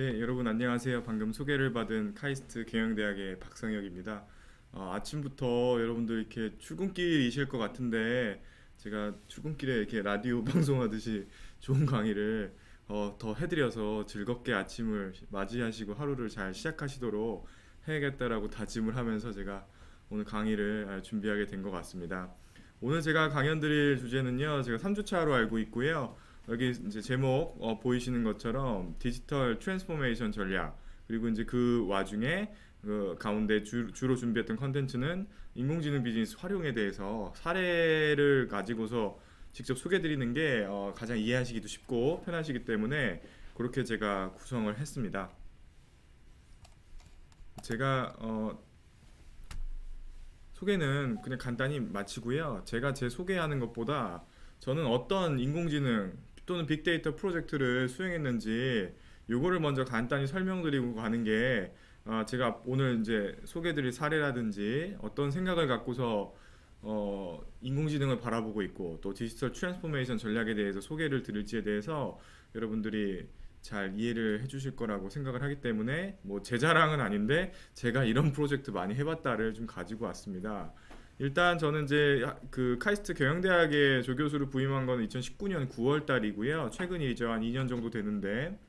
네, 여러분 안녕하세요. 방금 소개를 받은 카이스트 경영대학의 박성혁입니다. 아침부터 여러분들 이렇게 출근길이실 것 같은데 제가 출근길에 이렇게 라디오 방송하듯이 좋은 강의를 더 해드려서 즐겁게 아침을 맞이하시고 하루를 잘 시작하시도록 해야겠다라고 다짐을 하면서 제가 오늘 강의를 준비하게 된 것 같습니다. 오늘 제가 강연 드릴 주제는요, 제가 3주차로 알고 있고요. 여기 이제 제목 보이시는 것처럼 디지털 트랜스포메이션 전략, 그리고 이제 그 와중에 그 가운데 주로 준비했던 컨텐츠는 인공지능 비즈니스 활용에 대해서 사례를 가지고서 직접 소개드리는 게 가장 이해하시기도 쉽고 편하시기 때문에 그렇게 제가 구성을 했습니다. 제가 소개는 그냥 간단히 마치고요. 제가 제 소개하는 것보다 저는 어떤 인공지능 또는 빅데이터 프로젝트를 수행했는지 요거를 먼저 간단히 설명드리고 가는 게 제가 오늘 이제 소개드릴 사례라든지 어떤 생각을 갖고서 인공지능을 바라보고 있고 또 디지털 트랜스포메이션 전략에 대해서 소개를 드릴지에 대해서 여러분들이 잘 이해를 해주실 거라고 생각을 하기 때문에 뭐 제 자랑은 아닌데 제가 이런 프로젝트 많이 해봤다를 좀 가지고 왔습니다. 일단 저는 이제 그 카이스트 경영대학에 조교수로 부임한 건 2019년 9월 달이고요. 최근이죠. 한 2년 정도 되는데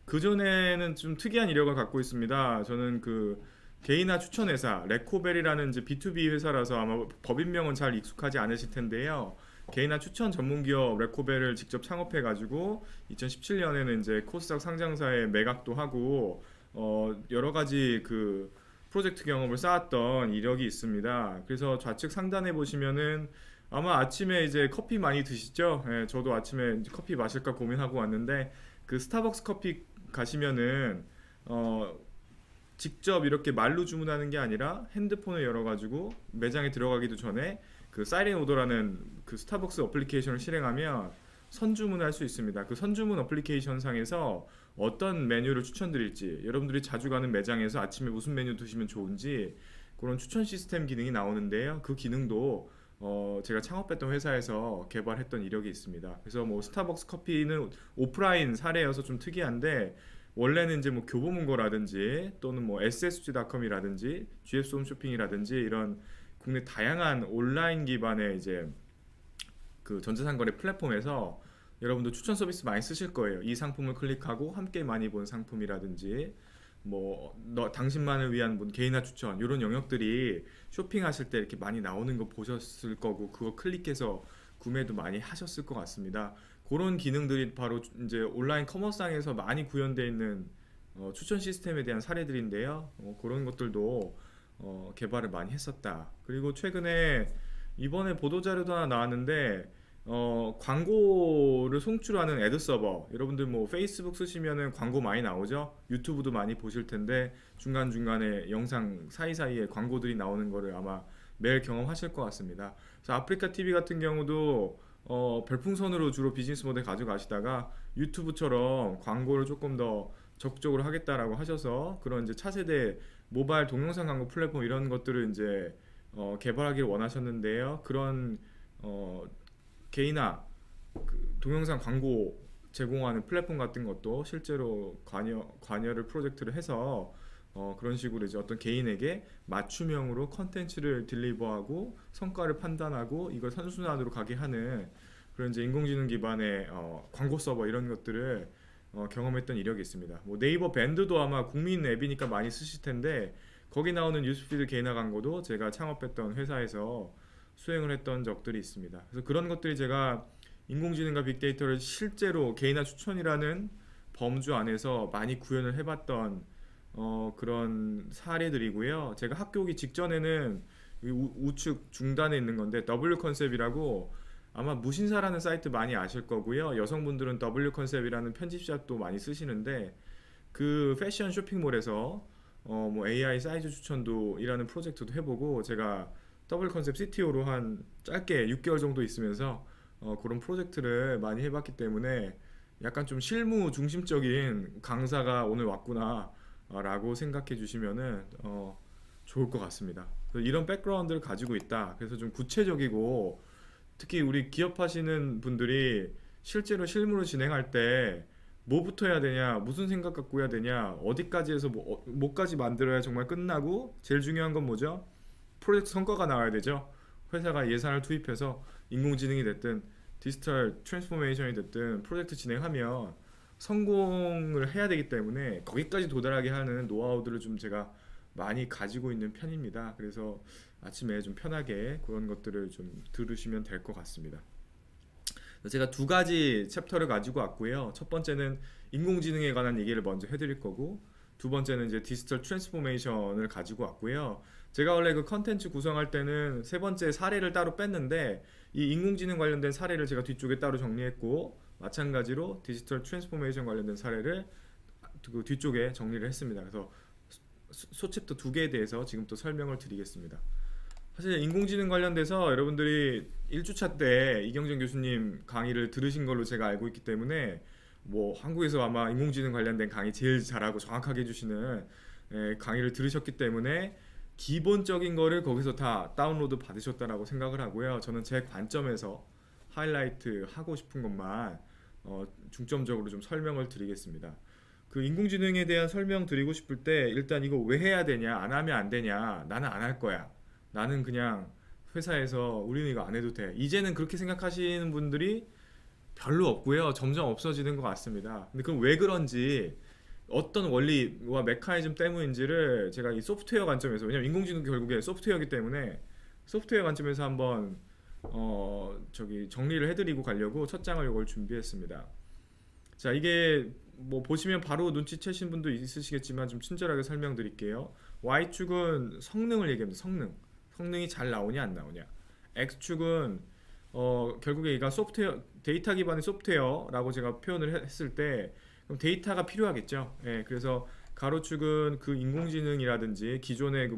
그 전에는 좀 특이한 이력을 갖고 있습니다. 저는 그 개인화 추천회사 레코벨이라는 이제 B2B 회사라서 아마 법인명은 잘 익숙하지 않으실 텐데요. 개인화 추천 전문 기업 레코벨을 직접 창업해 가지고 2017년에는 이제 코스닥 상장사에 매각도 하고 여러 가지 그 프로젝트 경험을 쌓았던 이력이 있습니다. 그래서 좌측 상단에 보시면은 아마 아침에 이제 커피 많이 드시죠? 예, 저도 아침에 이제 커피 마실까 고민하고 왔는데 그 스타벅스 커피 가시면은 어, 직접 이렇게 말로 주문하는 게 아니라 핸드폰을 열어가지고 매장에 들어가기도 전에 그 사이렌 오더라는 그 스타벅스 어플리케이션을 실행하면 선주문을 할 수 있습니다. 그 선주문 어플리케이션 상에서 어떤 메뉴를 추천드릴지, 여러분들이 자주 가는 매장에서 아침에 무슨 메뉴 드시면 좋은지 그런 추천 시스템 기능이 나오는데요. 그 기능도 제가 창업했던 회사에서 개발했던 이력이 있습니다. 그래서 뭐 스타벅스 커피는 오프라인 사례여서 좀 특이한데 원래는 이제 뭐 교보문고라든지 또는 뭐 ssg.com이라든지 GF홈쇼핑이라든지 이런 국내 다양한 온라인 기반의 이제 그 전자상거래 플랫폼에서 여러분도 추천 서비스 많이 쓰실 거예요. 이 상품을 클릭하고 함께 많이 본 상품이라든지 뭐 너 당신만을 위한 뭐 개인화 추천 이런 영역들이 쇼핑하실 때 이렇게 많이 나오는 거 보셨을 거고 그거 클릭해서 구매도 많이 하셨을 것 같습니다. 그런 기능들이 바로 이제 온라인 커머스상에서 많이 구현되어 있는 추천 시스템에 대한 사례들인데요. 그런 것들도 개발을 많이 했었다. 그리고 최근에 이번에 보도자료도 하나 나왔는데 광고를 송출하는 애드 서버 여러분들 뭐 페이스북 쓰시면은 광고 많이 나오죠. 유튜브도 많이 보실 텐데 중간중간에 영상 사이사이에 광고들이 나오는 거를 아마 매일 경험하실 것 같습니다. 그래서 아프리카 TV 같은 경우도 별풍선으로 주로 비즈니스 모델 가져가시다가 유튜브처럼 광고를 조금 더 적극적으로 하겠다라고 하셔서 그런 이제 차세대 모바일 동영상 광고 플랫폼 이런 것들을 이제 개발하기를 원하셨는데요. 그런 어, 개인화 동영상 광고 제공하는 플랫폼 같은 것도 실제로 관여를 프로젝트를 해서 그런 식으로 이제 어떤 개인에게 맞춤형으로 컨텐츠를 딜리버하고 성과를 판단하고 이걸 선순환으로 가게 하는 그런 이제 인공지능 기반의 광고 서버 이런 것들을 경험했던 이력이 있습니다. 뭐 네이버 밴드도 아마 국민 앱이니까 많이 쓰실 텐데 거기 나오는 뉴스피드 개인화 광고도 제가 창업했던 회사에서 수행을 했던 적들이 있습니다. 그래서 그런 것들이 제가 인공지능과 빅데이터를 실제로 개인화 추천이라는 범주 안에서 많이 구현을 해봤던 그런 사례들이고요. 제가 학교 오기 직전에는 우측 중단에 있는 건데 W 컨셉이라고 아마 무신사라는 사이트 많이 아실 거고요. 여성분들은 W 컨셉이라는 편집샵도 많이 쓰시는데 그 패션 쇼핑몰에서 뭐 AI 사이즈 추천도 이라는 프로젝트도 해보고 제가 더블 컨셉 CTO로 한 짧게 6개월 정도 있으면서 그런 프로젝트를 많이 해봤기 때문에 약간 좀 실무 중심적인 강사가 오늘 왔구나 라고 생각해 주시면은 좋을 것 같습니다. 그래서 이런 백그라운드를 가지고 있다. 그래서 좀 구체적이고 특히 우리 기업 하시는 분들이 실제로 실무를 진행할 때 뭐부터 해야 되냐, 무슨 생각 갖고 해야 되냐, 어디까지 해서 뭐까지 만들어야 정말 끝나고 제일 중요한 건 뭐죠? 프로젝트 성과가 나와야 되죠. 회사가 예산을 투입해서 인공지능이 됐든 디지털 트랜스포메이션이 됐든 프로젝트 진행하면 성공을 해야 되기 때문에 거기까지 도달하게 하는 노하우들을 좀 제가 많이 가지고 있는 편입니다. 그래서 아침에 좀 편하게 그런 것들을 좀 들으시면 될 것 같습니다. 제가 두 가지 챕터를 가지고 왔고요. 첫 번째는 인공지능에 관한 얘기를 먼저 해드릴 거고, 두 번째는 이제 디지털 트랜스포메이션을 가지고 왔고요. 제가 원래 그 컨텐츠 구성할 때는 세 번째 사례를 따로 뺐는데, 이 인공지능 관련된 사례를 제가 뒤쪽에 따로 정리했고, 마찬가지로 디지털 트랜스포메이션 관련된 사례를 그 뒤쪽에 정리를 했습니다. 그래서 소챕터 두 개에 대해서 지금 또 설명을 드리겠습니다. 사실 인공지능 관련돼서 여러분들이 1주차 때 이경정 교수님 강의를 들으신 걸로 제가 알고 있기 때문에 뭐 한국에서 아마 인공지능 관련된 강의 제일 잘하고 정확하게 해주시는 강의를 들으셨기 때문에 기본적인 거를 거기서 다 다운로드 받으셨다라고 생각을 하고요. 저는 제 관점에서 하이라이트 하고 싶은 것만 중점적으로 좀 설명을 드리겠습니다. 그 인공지능에 대한 설명 드리고 싶을 때 일단 이거 왜 해야 되냐, 안 하면 안 되냐, 나는 안 할 거야. 나는 그냥 회사에서 우리는 이거 안 해도 돼. 이제는 그렇게 생각하시는 분들이 별로 없고요. 점점 없어지는 것 같습니다. 근데 그럼 왜 그런지 어떤 원리와 메커니즘 때문인지를 제가 이 소프트웨어 관점에서, 왜냐면 인공지능 결국에 소프트웨어이기 때문에 소프트웨어 관점에서 한번 저기 정리를 해드리고 가려고 첫 장을 이걸 준비했습니다. 자, 이게 뭐 보시면 바로 눈치채신 분도 있으시겠지만 좀 친절하게 설명드릴게요. Y축은 성능을 얘기합니다. 성능이 잘 나오냐 안 나오냐. X축은 결국에 얘가 소프트웨어, 데이터 기반의 소프트웨어라고 제가 표현을 했을 때 그럼 데이터가 필요하겠죠. 예, 그래서 가로축은 그 인공지능이라든지 기존의 그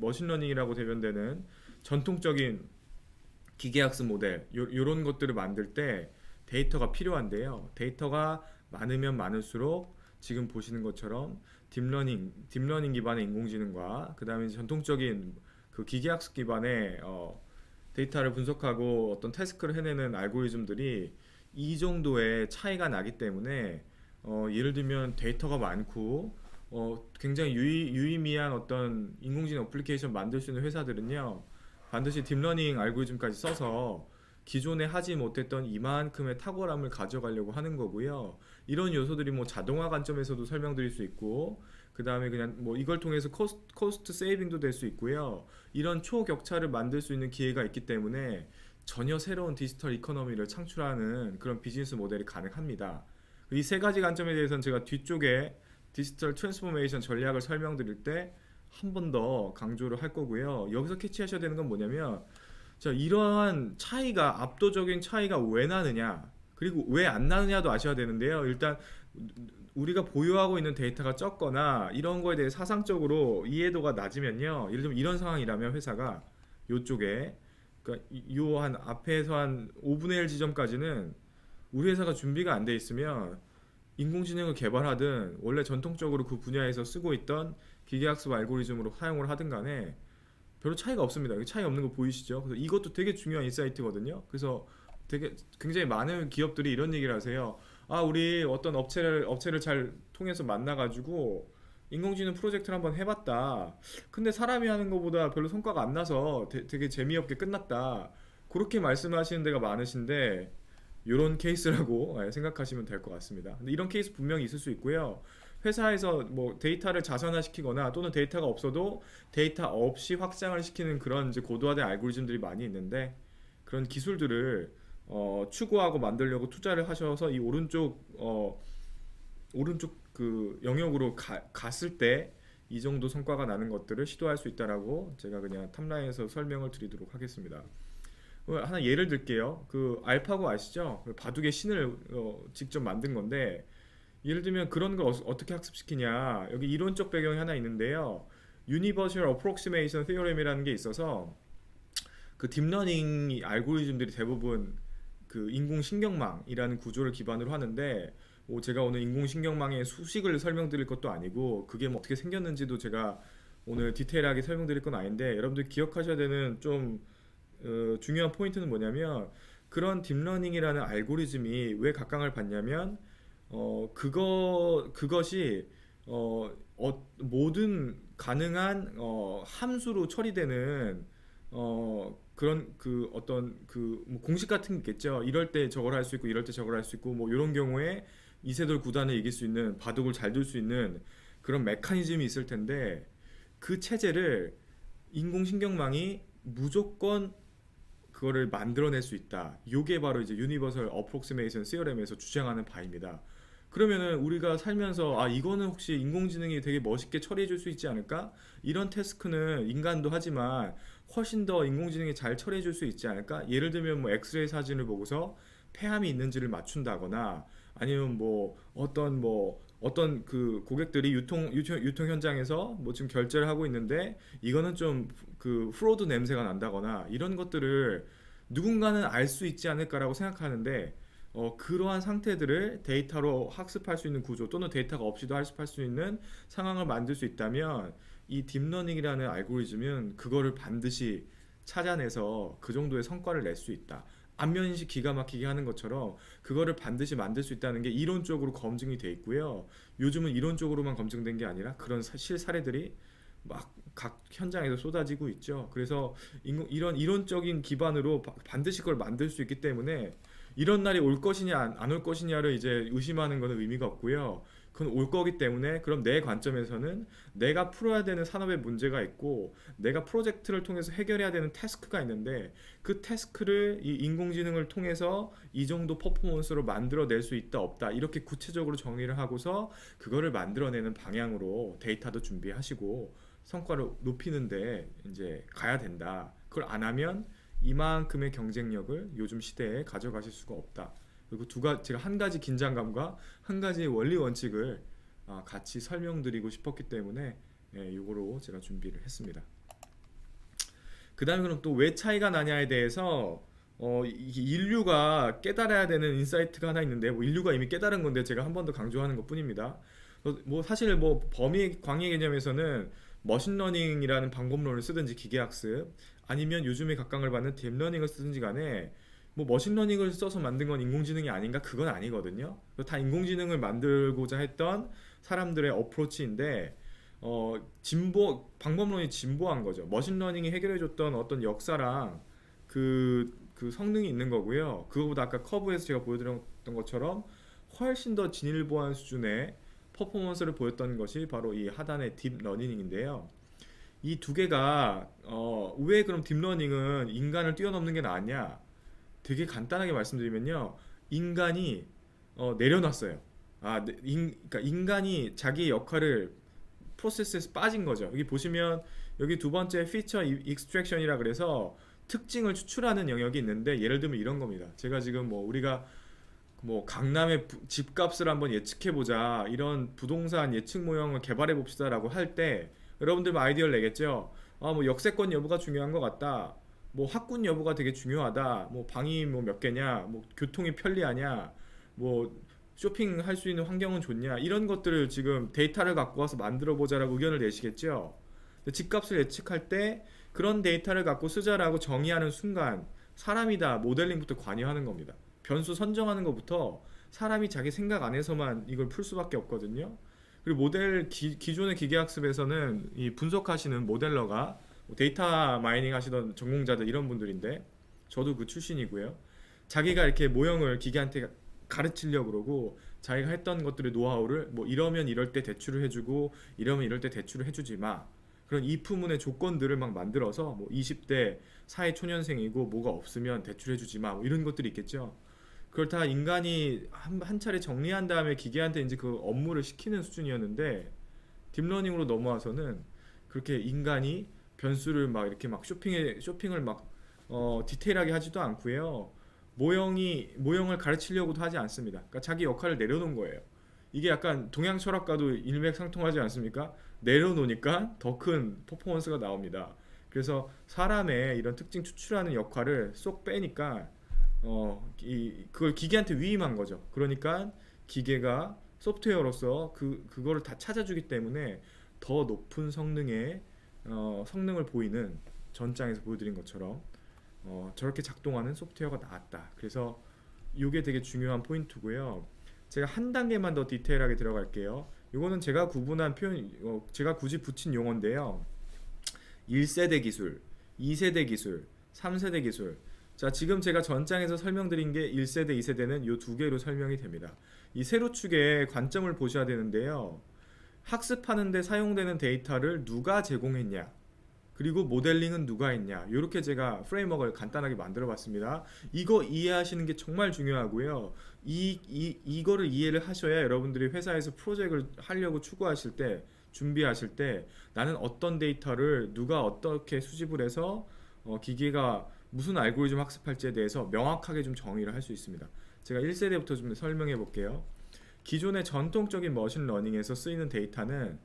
머신러닝이라고 대변되는 전통적인 기계학습 모델 요런 것들을 만들 때 데이터가 필요한데요. 데이터가 많으면 많을수록 지금 보시는 것처럼 딥러닝 기반의 인공지능과 그 다음에 전통적인 그 기계학습 기반의 데이터를 분석하고 어떤 태스크를 해내는 알고리즘들이 이 정도의 차이가 나기 때문에 예를 들면 데이터가 많고 굉장히 유의미한 어떤 인공지능 어플리케이션 만들 수 있는 회사들은요 반드시 딥러닝 알고리즘까지 써서 기존에 하지 못했던 이만큼의 탁월함을 가져가려고 하는 거고요. 이런 요소들이 뭐 자동화 관점에서도 설명드릴 수 있고, 그 다음에 그냥 뭐 이걸 통해서 코스트 세이빙도 될 수 있고요. 이런 초격차를 만들 수 있는 기회가 있기 때문에 전혀 새로운 디지털 이코노미를 창출하는 그런 비즈니스 모델이 가능합니다. 이 세 가지 관점에 대해서는 제가 뒤쪽에 디지털 트랜스포메이션 전략을 설명드릴 때 한 번 더 강조를 할 거고요. 여기서 캐치하셔야 되는 건 뭐냐면, 자, 이러한 차이가, 압도적인 차이가 왜 나느냐, 그리고 왜 안 나느냐도 아셔야 되는데요. 일단 우리가 보유하고 있는 데이터가 적거나 이런 거에 대해 사상적으로 이해도가 낮으면요. 예를 들면 이런 상황이라면 회사가 요쪽에 그러니까 요 한 앞에서 한 5분의 1 지점까지는 우리 회사가 준비가 안 돼 있으면 인공지능을 개발하든 원래 전통적으로 그 분야에서 쓰고 있던 기계학습 알고리즘으로 사용을 하든 간에 별로 차이가 없습니다. 차이 없는 거 보이시죠? 그래서 이것도 되게 중요한 인사이트거든요. 그래서 되게 굉장히 많은 기업들이 이런 얘기를 하세요. 아, 우리 어떤 업체를 잘 통해서 만나가지고 인공지능 프로젝트를 한번 해봤다. 근데 사람이 하는 것보다 별로 성과가 안 나서 되게 재미없게 끝났다. 그렇게 말씀하시는 데가 많으신데 이런 케이스라고 생각하시면 될 것 같습니다. 근데 이런 케이스 분명히 있을 수 있고요. 회사에서 뭐 데이터를 자산화시키거나 또는 데이터가 없어도 데이터 없이 확장을 시키는 그런 이제 고도화된 알고리즘들이 많이 있는데 그런 기술들을 추구하고 만들려고 투자를 하셔서 이 오른쪽 그 영역으로 갔을 때 이 정도 성과가 나는 것들을 시도할 수 있다라고 제가 그냥 탑라인에서 설명을 드리도록 하겠습니다. 하나 예를 들게요. 그 알파고 아시죠? 그 바둑의 신을 직접 만든 건데 예를 들면 그런 걸 어떻게 학습시키냐. 여기 이론적 배경이 하나 있는데요. Universal Approximation Theorem이라는 게 있어서 그 딥러닝 알고리즘들이 대부분 그 인공신경망이라는 구조를 기반으로 하는데 뭐 제가 오늘 인공신경망의 수식을 설명드릴 것도 아니고 그게 뭐 어떻게 생겼는지도 제가 오늘 디테일하게 설명드릴 건 아닌데 여러분들 기억하셔야 되는 좀 중요한 포인트는 뭐냐면 그런 딥러닝이라는 알고리즘이 왜 각광을 받냐면 그것이 모든 가능한 함수로 처리되는 그런 그 어떤 그뭐 공식 같은 게 있겠죠. 이럴 때 저걸 할 수 있고 이럴 때 저걸 할 수 있고 뭐 이런 경우에 이세돌 구단을 이길 수 있는 바둑을 잘 둘 수 있는 그런 메커니즘이 있을 텐데 그 체제를 인공신경망이 무조건 그거를 만들어낼 수 있다. 요게 바로 이제 유니버설 어프록시메이션 시어렘에서 주장하는 바입니다. 그러면은 우리가 살면서 아 이거는 혹시 인공지능이 되게 멋있게 처리해 줄 수 있지 않을까? 이런 태스크는 인간도 하지만 훨씬 더 인공지능이 잘 처리해 줄 수 있지 않을까? 예를 들면 뭐 엑스레이 사진을 보고서 폐암이 있는지를 맞춘다거나 아니면 어떤 그 고객들이 유통 현장에서 뭐 지금 결제를 하고 있는데 이거는 좀 그 프로드 냄새가 난다거나 이런 것들을 누군가는 알 수 있지 않을까라고 생각하는데 그러한 상태들을 데이터로 학습할 수 있는 구조 또는 데이터가 없이도 학습할 수 있는 상황을 만들 수 있다면 이 딥러닝이라는 알고리즘은 그거를 반드시 찾아내서 그 정도의 성과를 낼 수 있다. 안면인식 기가 막히게 하는 것처럼 그거를 반드시 만들 수 있다는 게 이론적으로 검증이 돼 있고요. 요즘은 이론적으로만 검증된 게 아니라 그런 실사례들이 막 각 현장에서 쏟아지고 있죠. 그래서 이런 이론적인 기반으로 반드시 그걸 만들 수 있기 때문에 이런 날이 올 것이냐 안 올 것이냐를 이제 의심하는 것은 의미가 없고요. 그건 올 거기 때문에 그럼 내 관점에서는 내가 풀어야 되는 산업의 문제가 있고 내가 프로젝트를 통해서 해결해야 되는 태스크가 있는데 그 태스크를 이 인공지능을 통해서 이 정도 퍼포먼스로 만들어낼 수 있다 없다 이렇게 구체적으로 정의를 하고서 그거를 만들어내는 방향으로 데이터도 준비하시고 성과를 높이는데 이제 가야 된다. 그걸 안 하면 이만큼의 경쟁력을 요즘 시대에 가져가실 수가 없다. 그리고 제가 한 가지 긴장감과 한 가지 원리 원칙을 같이 설명드리고 싶었기 때문에 이거로 제가 준비를 했습니다. 그 다음에 그럼 또 왜 차이가 나냐에 대해서 인류가 깨달아야 되는 인사이트가 하나 있는데 뭐 인류가 이미 깨달은 건데 제가 한 번 더 강조하는 것 뿐입니다. 뭐 사실 뭐 범위 광의 개념에서는 머신러닝이라는 방법론을 쓰든지 기계학습 아니면 요즘에 각광을 받는 딥러닝을 쓰든지 간에 뭐 머신러닝을 써서 만든 건 인공지능이 아닌가 그건 아니거든요. 다 인공지능을 만들고자 했던 사람들의 어프로치인데 방법론이 진보한 거죠. 머신러닝이 해결해줬던 어떤 역사랑 그 성능이 있는 거고요. 그거보다 아까 커브에서 제가 보여드렸던 것처럼 훨씬 더 진일보한 수준의 퍼포먼스를 보였던 것이 바로 이 하단의 딥러닝인데요. 이 두 개가 왜 그럼 딥러닝은 인간을 뛰어넘는 게 나았냐? 되게 간단하게 말씀드리면요. 인간이 내려놨어요. 그러니까 인간이 자기의 역할을 프로세스에서 빠진 거죠. 여기 보시면 여기 두 번째 피처 익스트랙션이라 그래서 특징을 추출하는 영역이 있는데 예를 들면 이런 겁니다. 제가 지금 뭐 우리가 뭐 강남의 집값을 한번 예측해 보자 이런 부동산 예측 모형을 개발해 봅시다라고 할 때 여러분들 아이디어를 내겠죠. 뭐 역세권 여부가 중요한 것 같다. 뭐 학군 여부가 되게 중요하다. 뭐 방이 뭐 몇 개냐. 뭐 교통이 편리하냐. 뭐 쇼핑할 수 있는 환경은 좋냐. 이런 것들을 지금 데이터를 갖고 와서 만들어 보자라고 의견을 내시겠죠. 근데 집값을 예측할 때 그런 데이터를 갖고 쓰자라고 정의하는 순간 사람이 다 모델링부터 관여하는 겁니다. 변수 선정하는 것부터 사람이 자기 생각 안에서만 이걸 풀 수밖에 없거든요. 그리고 기존의 기계학습에서는 이 분석하시는 모델러가 데이터 마이닝 하시던 전공자들 이런 분들인데 저도 그 출신이고요. 자기가 이렇게 모형을 기계한테 가르치려고 그러고 자기가 했던 것들의 노하우를 뭐 이러면 이럴 때 대출을 해주고 이러면 이럴 때 대출을 해주지 마. 그런 이프문의 조건들을 막 만들어서 뭐 20대 사회 초년생이고 뭐가 없으면 대출해주지 마. 뭐 이런 것들이 있겠죠. 그걸 다 인간이 한 차례 정리한 다음에 기계한테 이제 그 업무를 시키는 수준이었는데 딥러닝으로 넘어와서는 그렇게 인간이 변수를 막 이렇게 막 쇼핑을 막 디테일하게 하지도 않고요. 모형을 가르치려고도 하지 않습니다. 그러니까 자기 역할을 내려놓은 거예요. 이게 약간 동양 철학과도 일맥상통하지 않습니까? 내려놓으니까 더 큰 퍼포먼스가 나옵니다. 그래서 사람의 이런 특징 추출하는 역할을 쏙 빼니까 그걸 기계한테 위임한 거죠. 그러니까 기계가 소프트웨어로서 그거를 다 찾아주기 때문에 더 높은 성능을 보이는 전장에서 보여드린 것처럼 저렇게 작동하는 소프트웨어가 나왔다. 그래서 이게 되게 중요한 포인트고요. 제가 한 단계만 더 디테일하게 들어갈게요. 이거는 제가 구분한 표현, 제가 굳이 붙인 용어인데요. 1세대 기술, 2세대 기술, 3세대 기술. 자, 지금 제가 전장에서 설명드린 게 1세대, 2세대는 이 두 개로 설명이 됩니다. 이 세로축의 관점을 보셔야 되는데요. 학습하는데 사용되는 데이터를 누가 제공했냐, 그리고 모델링은 누가 했냐, 이렇게 제가 프레임워크를 간단하게 만들어 봤습니다. 이거 이해하시는 게 정말 중요하고요. 이거를 이해를 하셔야 여러분들이 회사에서 프로젝트를 하려고 추구하실 때, 준비하실 때 나는 어떤 데이터를 누가 어떻게 수집을 해서 기계가 무슨 알고리즘 학습할지에 대해서 명확하게 좀 정의를 할 수 있습니다. 제가 1세대부터 좀 설명해 볼게요. 기존의 전통적인 머신러닝에서 쓰이는 데이터는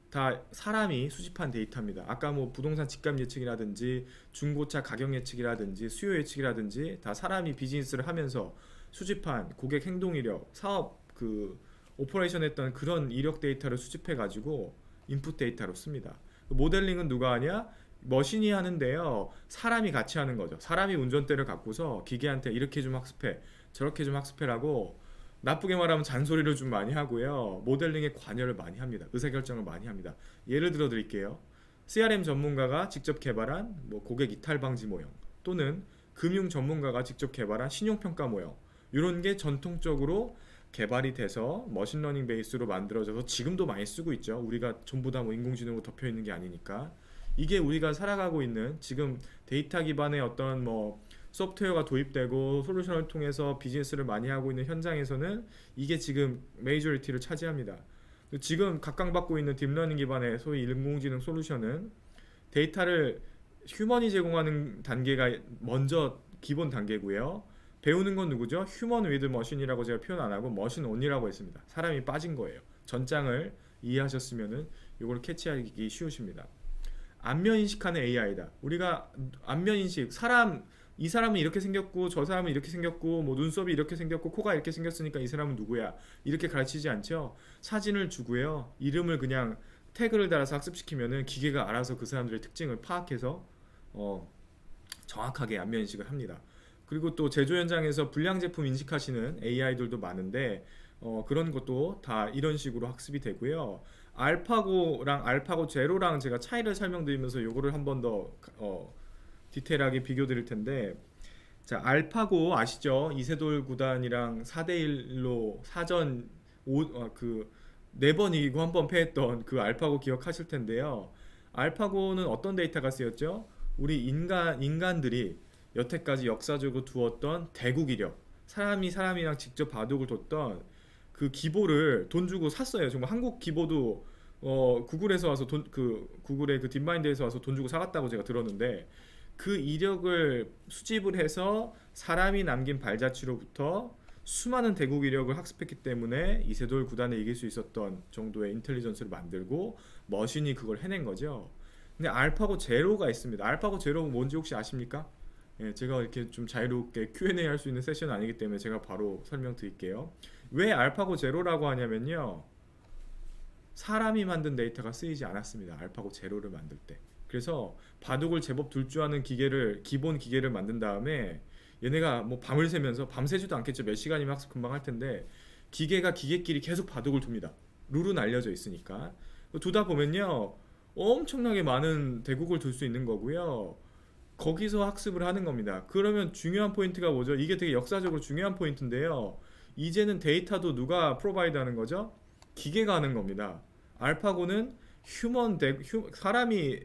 다 사람이 수집한 데이터입니다. 아까 뭐 부동산 집값 예측이라든지 중고차 가격 예측이라든지 수요 예측이라든지 다 사람이 비즈니스를 하면서 수집한 고객 행동 이력, 사업 오퍼레이션 했던 그런 이력 데이터를 수집해 가지고 인풋 데이터로 씁니다. 모델링은 누가 하냐? 머신이 하는데요. 사람이 같이 하는 거죠. 사람이 운전대를 갖고서 기계한테 이렇게 좀 학습해, 저렇게 좀 학습해라고 나쁘게 말하면 잔소리를 좀 많이 하고요. 모델링에 관여를 많이 합니다. 의사결정을 많이 합니다. 예를 들어 드릴게요. CRM 전문가가 직접 개발한 뭐 고객 이탈 방지 모형, 또는 금융 전문가가 직접 개발한 신용평가 모형, 이런 게 전통적으로 개발이 돼서 머신러닝 베이스로 만들어져서 지금도 많이 쓰고 있죠. 우리가 전부 다 뭐 인공지능으로 덮여 있는 게 아니니까. 이게 우리가 살아가고 있는 지금 데이터 기반의 어떤 뭐 소프트웨어가 도입되고 솔루션을 통해서 비즈니스를 많이 하고 있는 현장에서는 이게 지금 메이저리티를 차지합니다. 지금 각광받고 있는 딥러닝 기반의 소위 인공지능 솔루션은 데이터를 휴먼이 제공하는 단계가 먼저 기본 단계고요. 배우는 건 누구죠? 휴먼 위드 머신이라고 제가 표현 안 하고 머신 온이라고 했습니다. 사람이 빠진 거예요. 전장을 이해하셨으면은 이걸 캐치하기 쉬우십니다. 안면 인식하는 AI다. 우리가 안면 인식, 이 사람은 이렇게 생겼고 저 사람은 이렇게 생겼고 뭐 눈썹이 이렇게 생겼고 코가 이렇게 생겼으니까 이 사람은 누구야, 이렇게 가르치지 않죠. 사진을 주고요, 이름을 그냥 태그를 달아서 학습시키면은 기계가 알아서 그 사람들의 특징을 파악해서 정확하게 안면 인식을 합니다. 그리고 또 제조 현장에서 불량 제품 인식하시는 AI들도 많은데 그런 것도 다 이런 식으로 학습이 되고요. 알파고랑 알파고 제로랑 제가 차이를 설명드리면서 요거를 한 번 더 디테일하게 비교 드릴 텐데, 자, 알파고 아시죠? 이세돌 구단이랑 4대1로 사전 4번 이기고 한 번 패했던 그 알파고 기억하실 텐데요. 알파고는 어떤 데이터가 쓰였죠? 우리 인간들이 여태까지 역사적으로 두었던 대국 이력, 사람이 사람이랑 직접 바둑을 뒀던 그 기보를 돈 주고 샀어요. 정말 한국 기보도 구글에서 와서 구글의 그 딥마인드에서 와서 돈 주고 사갔다고 제가 들었는데, 그 이력을 수집을 해서 사람이 남긴 발자취로부터 수많은 대국 이력을 학습했기 때문에 이세돌 구단에 이길 수 있었던 정도의 인텔리전스를 만들고 머신이 그걸 해낸 거죠. 근데 알파고 제로가 있습니다. 알파고 제로가 뭔지 혹시 아십니까? 예, 제가 이렇게 좀 자유롭게 Q&A 할 수 있는 세션은 아니기 때문에 제가 바로 설명드릴게요. 왜 알파고 제로라고 하냐면요, 사람이 만든 데이터가 쓰이지 않았습니다. 알파고 제로를 만들 때. 그래서 바둑을 제법 둘 줄 아는 기본 기계를 만든 다음에 얘네가 뭐 밤을 새면서, 밤새지도 않겠죠. 몇 시간이면 학습 금방 할 텐데 기계가 기계끼리 계속 바둑을 둡니다. 룰은 알려져 있으니까. 두다 보면요, 엄청나게 많은 대국을 둘 수 있는 거고요. 거기서 학습을 하는 겁니다. 그러면 중요한 포인트가 뭐죠? 이게 되게 역사적으로 중요한 포인트인데요. 이제는 데이터도 누가 프로바이드 하는 거죠? 기계가 하는 겁니다. 알파고는 사람이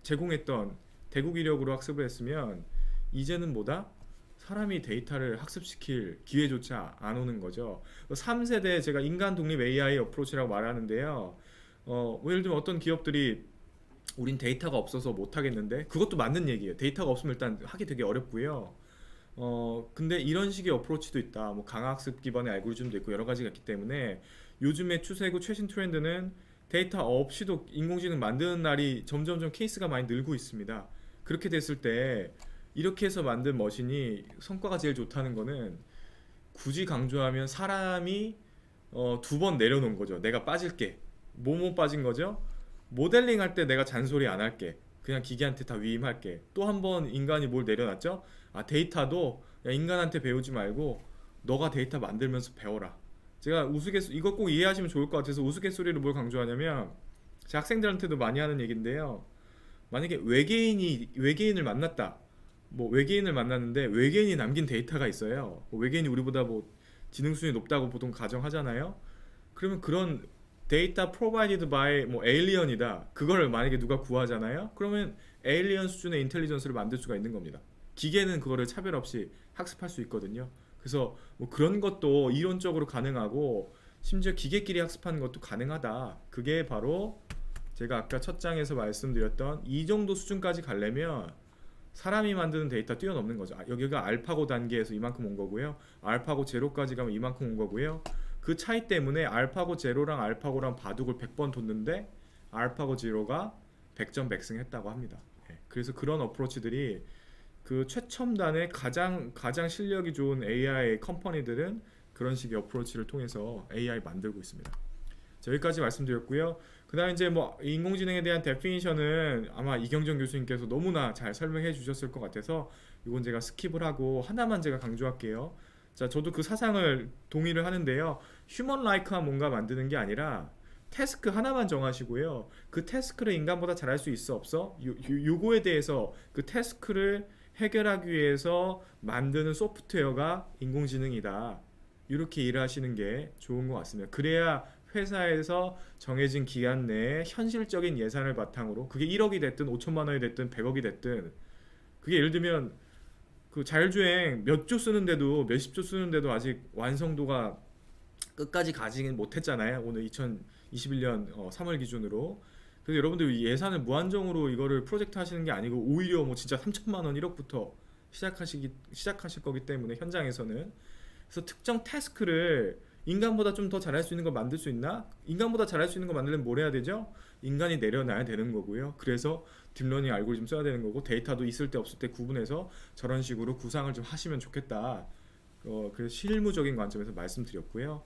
제공했던 대국 이력으로 학습을 했으면 이제는 뭐다? 사람이 데이터를 학습시킬 기회조차 안 오는 거죠. 3세대 제가 인간 독립 AI 어프로치라고 말하는데요. 예를 들면 어떤 기업들이 우린 데이터가 없어서 못 하겠는데, 그것도 맞는 얘기예요. 데이터가 없으면 일단 하기 되게 어렵고요. 근데 이런 식의 어프로치도 있다. 뭐 강학습 기반의 알고리즘도 있고 여러 가지가 있기 때문에 요즘의 추세고 최신 트렌드는 데이터 없이도 인공지능 만드는 날이 점점점 케이스가 많이 늘고 있습니다. 그렇게 됐을 때 이렇게 해서 만든 머신이 성과가 제일 좋다는 거는, 굳이 강조하면 사람이 2번 내려놓은 거죠. 내가 빠질게. 뭐뭐 빠진 거죠? 모델링 할 때 내가 잔소리 안 할게. 그냥 기계한테 다 위임할게. 또 한 번 인간이 뭘 내려놨죠? 아, 데이터도 야, 인간한테 배우지 말고 너가 데이터 만들면서 배워라. 제가 우스갯소 이거 꼭 이해하시면 좋을 것 같아서 우스갯소리로 뭘 강조하냐면 제 학생들한테도 많이 하는 얘기인데요. 만약에 외계인을 만났다. 뭐 외계인을 만났는데 외계인이 남긴 데이터가 있어요. 뭐 외계인이 우리보다 뭐 지능 수준이 높다고 보통 가정하잖아요. 그러면 그런 데이터 provided by 뭐 에일리언이다. 그걸 만약에 누가 구하잖아요. 그러면 에일리언 수준의 인텔리전스를 만들 수가 있는 겁니다. 기계는 그거를 차별 없이 학습할 수 있거든요. 그래서 뭐 그런 것도 이론적으로 가능하고 심지어 기계끼리 학습하는 것도 가능하다. 그게 바로 제가 아까 첫 장에서 말씀드렸던 이 정도 수준까지 가려면 사람이 만드는 데이터 뛰어넘는 거죠. 여기가 알파고 단계에서 이만큼 온 거고요. 알파고 제로까지 가면 이만큼 온 거고요. 그 차이 때문에 알파고 제로랑 알파고랑 바둑을 100번 뒀는데 알파고 제로가 100점 백승했다고 합니다. 그래서 그런 어프로치들이 그 최첨단의 가장 실력이 좋은 AI 컴퍼니들은 그런 식의 어프로치를 통해서 AI 만들고 있습니다. 자, 여기까지 말씀드렸고요. 그다음 이제 뭐 인공지능에 대한 데피니션은 아마 이경정 교수님께서 너무나 잘 설명해 주셨을 것 같아서 이건 제가 스킵을 하고 하나만 제가 강조할게요. 자, 저도 그 사상을 동의를 하는데요. 휴먼 라이크한 뭔가 만드는 게 아니라 태스크 하나만 정하시고요. 그 태스크를 인간보다 잘할 수 있어 없어? 요거에 대해서 그 태스크를 해결하기 위해서 만드는 소프트웨어가 인공지능이다. 이렇게 일하시는 게 좋은 것 같습니다. 그래야 회사에서 정해진 기간 내에 현실적인 예산을 바탕으로 그게 1억이 됐든 5천만 원이 됐든 100억이 됐든 그게 예를 들면 그 자율주행 몇 조 쓰는데도 몇십 조 쓰는데도 아직 완성도가 끝까지 가지긴 못했잖아요. 오늘 2021년 3월 기준으로. 그래서 여러분들 이 예산을 무한정으로 이거를 프로젝트 하시는 게 아니고 오히려 뭐 진짜 3천만 원 1억부터 시작하실 거기 때문에 현장에서는 그래서 특정 태스크를 인간보다 좀 더 잘할 수 있는 걸 만들 수 있나? 인간보다 잘할 수 있는 걸 만들려면 뭘 해야 되죠? 인간이 내려놔야 되는 거고요. 그래서 딥러닝 알고리즘 써야 되는 거고 데이터도 있을 때 없을 때 구분해서 저런 식으로 구상을 좀 하시면 좋겠다. 그래서 실무적인 관점에서 말씀드렸고요.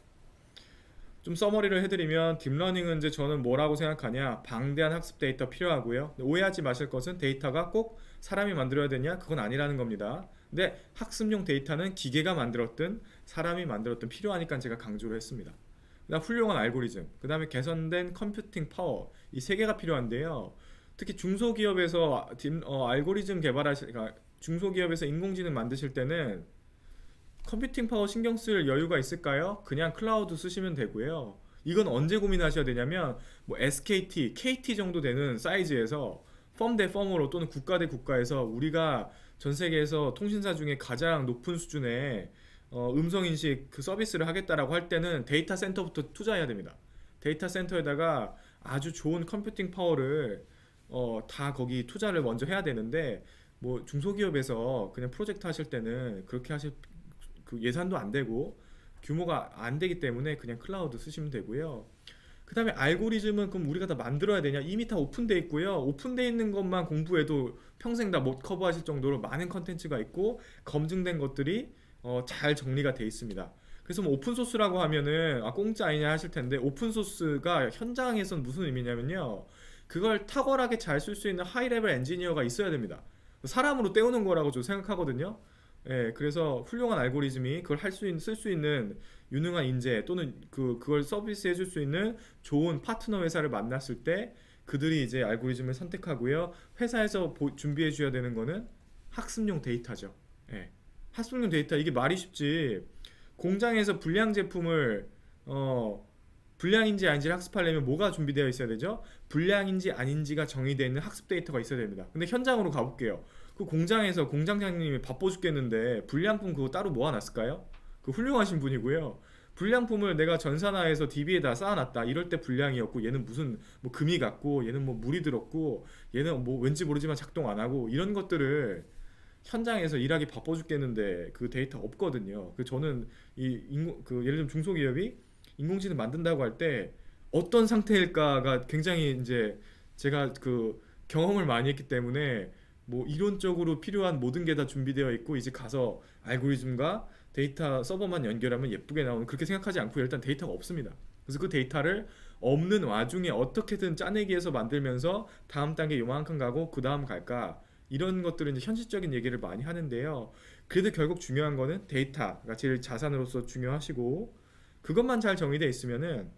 좀 서머리를 해드리면 딥러닝은 이제 저는 뭐라고 생각하냐, 방대한 학습 데이터 필요하고요. 오해하지 마실 것은 데이터가 꼭 사람이 만들어야 되냐, 그건 아니라는 겁니다. 근데 학습용 데이터는 기계가 만들었든 사람이 만들었든 필요하니까 제가 강조를 했습니다. 그다음 훌륭한 알고리즘, 그 다음에 개선된 컴퓨팅 파워, 이 세 개가 필요한데요. 특히 중소기업에서 알고리즘 그러니까 중소기업에서 인공지능 만드실 때는 컴퓨팅 파워 신경 쓸 여유가 있을까요? 그냥 클라우드 쓰시면 되고요. 이건 언제 고민하셔야 되냐면 뭐 SKT, KT 정도 되는 사이즈에서 펌 대 펌으로 또는 국가 대 국가에서 우리가 전 세계에서 통신사 중에 가장 높은 수준의 음성인식 그 서비스를 하겠다라고 할 때는 데이터 센터부터 투자해야 됩니다. 데이터 센터에다가 아주 좋은 컴퓨팅 파워를 다 거기 투자를 먼저 해야 되는데 뭐 중소기업에서 그냥 프로젝트 하실 때는 그렇게 하실 그 예산도 안 되고 규모가 안 되기 때문에 그냥 클라우드 쓰시면 되고요. 그 다음에 알고리즘은 그럼 우리가 다 만들어야 되냐? 이미 다 오픈돼 있고요. 오픈돼 있는 것만 공부해도 평생 다 못 커버하실 정도로 많은 컨텐츠가 있고 검증된 것들이 잘 정리가 돼 있습니다. 그래서 뭐 오픈소스라고 하면은 공짜 아니냐 하실 텐데 오픈소스가 현장에선 무슨 의미냐면요. 그걸 탁월하게 잘 쓸 수 있는 하이레벨 엔지니어가 있어야 됩니다. 사람으로 때우는 거라고 저 생각하거든요. 예, 그래서 훌륭한 알고리즘이 그걸 쓸 수 있는 유능한 인재 또는 그걸 서비스 해줄 수 있는 좋은 파트너 회사를 만났을 때 그들이 이제 알고리즘을 선택하고요. 회사에서 준비해 줘야 되는 거는 학습용 데이터죠. 예. 학습용 데이터 이게 말이 쉽지. 공장에서 불량 제품을 불량인지 아닌지를 학습하려면 뭐가 준비되어 있어야 되죠? 불량인지 아닌지가 정의되어 있는 학습 데이터가 있어야 됩니다. 근데 현장으로 가볼게요. 그 공장에서 공장장님이 바빠 죽겠는데 불량품 그거 따로 모아놨을까요? 그 훌륭하신 분이고요. 불량품을 내가 전산화해서 DB에다 쌓아놨다. 이럴 때 불량이었고 얘는 무슨 뭐 금이 갔고 얘는 뭐 물이 들었고 얘는 뭐 왠지 모르지만 작동 안 하고 이런 것들을 현장에서 일하기 바빠 죽겠는데 그 데이터 없거든요. 그 저는 예를 들면 중소기업이 인공지능 만든다고 할 때 어떤 상태일까가 굉장히 이제 제가 그 경험을 많이 했기 때문에 뭐 이론적으로 필요한 모든 게 다 준비되어 있고 이제 가서 알고리즘과 데이터 서버만 연결하면 예쁘게 나오는 그렇게 생각하지 않고 일단 데이터가 없습니다. 그래서 그 데이터를 없는 와중에 어떻게든 짜내기해서 만들면서 다음 단계 요만큼 가고 그 다음 갈까 이런 것들은 이제 현실적인 얘기를 많이 하는데요. 그래도 결국 중요한 거는 데이터가 제일 자산으로서 중요하시고, 그것만 잘 정의되어 있으면은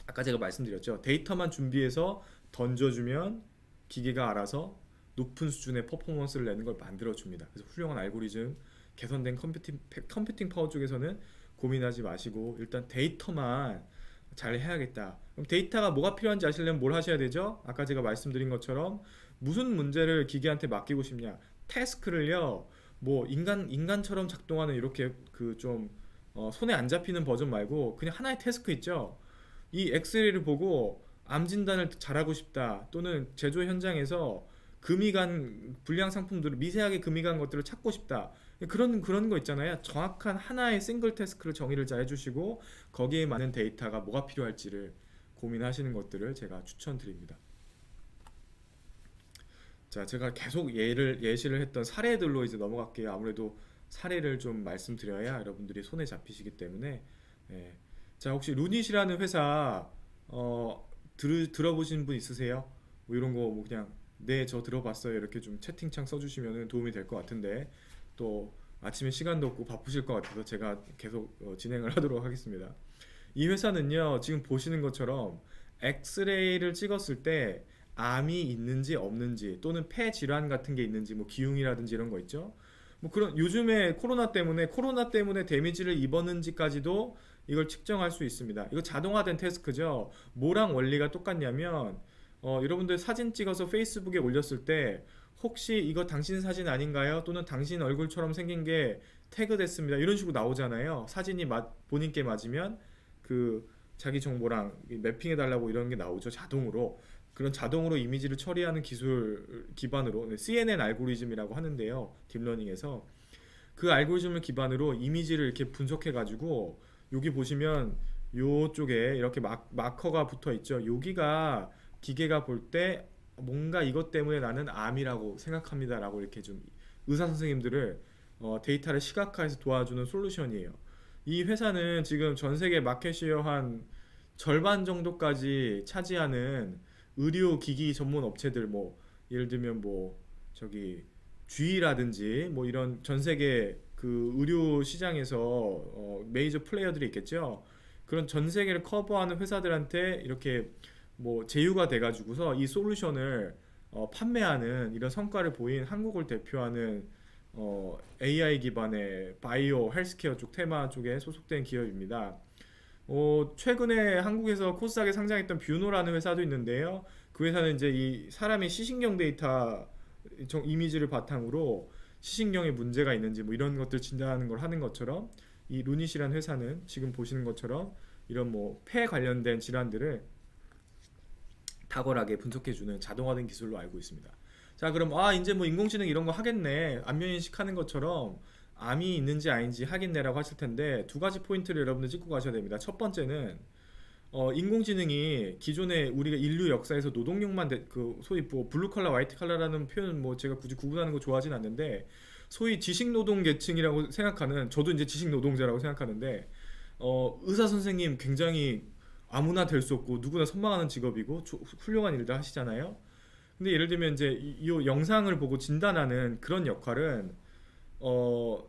아까 제가 말씀드렸죠. 데이터만 준비해서 던져주면 기계가 알아서 높은 수준의 퍼포먼스를 내는 걸 만들어줍니다. 그래서 훌륭한 알고리즘, 개선된 컴퓨팅 파워 쪽에서는 고민하지 마시고 일단 데이터만 잘 해야겠다. 그럼 데이터가 뭐가 필요한지 아시려면 뭘 하셔야 되죠? 아까 제가 말씀드린 것처럼 무슨 문제를 기계한테 맡기고 싶냐? 태스크를요. 뭐 인간처럼 작동하는 이렇게 그 좀 손에 안 잡히는 버전 말고 그냥 하나의 태스크 있죠. 이 엑스레이를 보고 암 진단을 잘하고 싶다. 또는 제조 현장에서 금이 간 불량 상품들을 미세하게 금이 간 것들을 찾고 싶다. 그런 거 있잖아요. 정확한 하나의 싱글 태스크를 정의를 잘 해주시고 거기에 맞는 데이터가 뭐가 필요할지를 고민하시는 것들을 제가 추천드립니다. 자, 제가 계속 예시를 했던 사례들로 이제 넘어갈게요. 아무래도 사례를 좀 말씀드려야 여러분들이 손에 잡히시기 때문에. 예. 자, 혹시 루닛이라는 회사 들어보신 분 있으세요? 뭐 이런 거 뭐 그냥 네, 저 들어봤어요. 이렇게 좀 채팅창 써주시면 도움이 될 것 같은데 또 아침에 시간도 없고 바쁘실 것 같아서 제가 계속 진행을 하도록 하겠습니다. 이 회사는요, 지금 보시는 것처럼 엑스레이를 찍었을 때 암이 있는지 없는지 또는 폐 질환 같은 게 있는지 뭐 기흉이라든지 이런 거 있죠. 뭐 그런 요즘에 코로나 때문에 데미지를 입었는지까지도 이걸 측정할 수 있습니다. 이거 자동화된 태스크죠. 뭐랑 원리가 똑같냐면 여러분들 사진 찍어서 페이스북에 올렸을 때 혹시 이거 당신 사진 아닌가요? 또는 당신 얼굴처럼 생긴 게 태그됐습니다. 이런 식으로 나오잖아요. 사진이 본인께 맞으면 그 자기 정보랑 매핑해 달라고 이런 게 나오죠. 자동으로. 그런 자동으로 이미지를 처리하는 기술 기반으로 CNN 알고리즘이라고 하는데요. 딥러닝에서 그 알고리즘을 기반으로 이미지를 이렇게 분석해 가지고 여기 보시면 요쪽에 이렇게 마커가 붙어 있죠. 여기가 기계가 볼 때 뭔가 이것 때문에 나는 암이라고 생각합니다라고 이렇게 좀 의사 선생님들을 데이터를 시각화해서 도와주는 솔루션이에요. 이 회사는 지금 전 세계 마켓시어 한 절반 정도까지 차지하는 의료기기 전문 업체들 뭐 예를 들면 뭐 저기 G라든지 뭐 이런 전 세계 그 의료 시장에서 메이저 플레이어들이 있겠죠. 그런 전 세계를 커버하는 회사들한테 이렇게 뭐 제휴가 돼가지고서 이 솔루션을 판매하는 이런 성과를 보인 한국을 대표하는 AI 기반의 바이오 헬스케어 쪽 테마 쪽에 소속된 기업입니다. 최근에 한국에서 코스닥에 상장했던 뷰노라는 회사도 있는데요. 그 회사는 이제 이 사람의 시신경 데이터 이미지를 바탕으로 시신경에 문제가 있는지 뭐 이런 것들 진단하는 걸 하는 것처럼 이 루닛이라는 회사는 지금 보시는 것처럼 이런 뭐 폐 관련된 질환들을 탁월하게 분석해주는 자동화된 기술로 알고 있습니다. 자, 그럼 이제 뭐 인공지능 이런 거 하겠네. 안면인식 하는 것처럼 암이 있는지 아닌지 하겠네라고 하실 텐데 두 가지 포인트를 여러분들 짚고 가셔야 됩니다. 첫 번째는 인공지능이 기존에 우리가 인류 역사에서 노동력만 그 소위 뭐 블루 컬러, 화이트 컬러라는 표현은 뭐 제가 굳이 구분하는 거 좋아하진 않는데 소위 지식 노동 계층이라고 생각하는 저도 이제 지식 노동자라고 생각하는데 의사 선생님 굉장히 아무나 될 수 없고 누구나 선망하는 직업이고 훌륭한 일들 하시잖아요. 근데 예를 들면 이제 이 영상을 보고 진단하는 그런 역할은 어,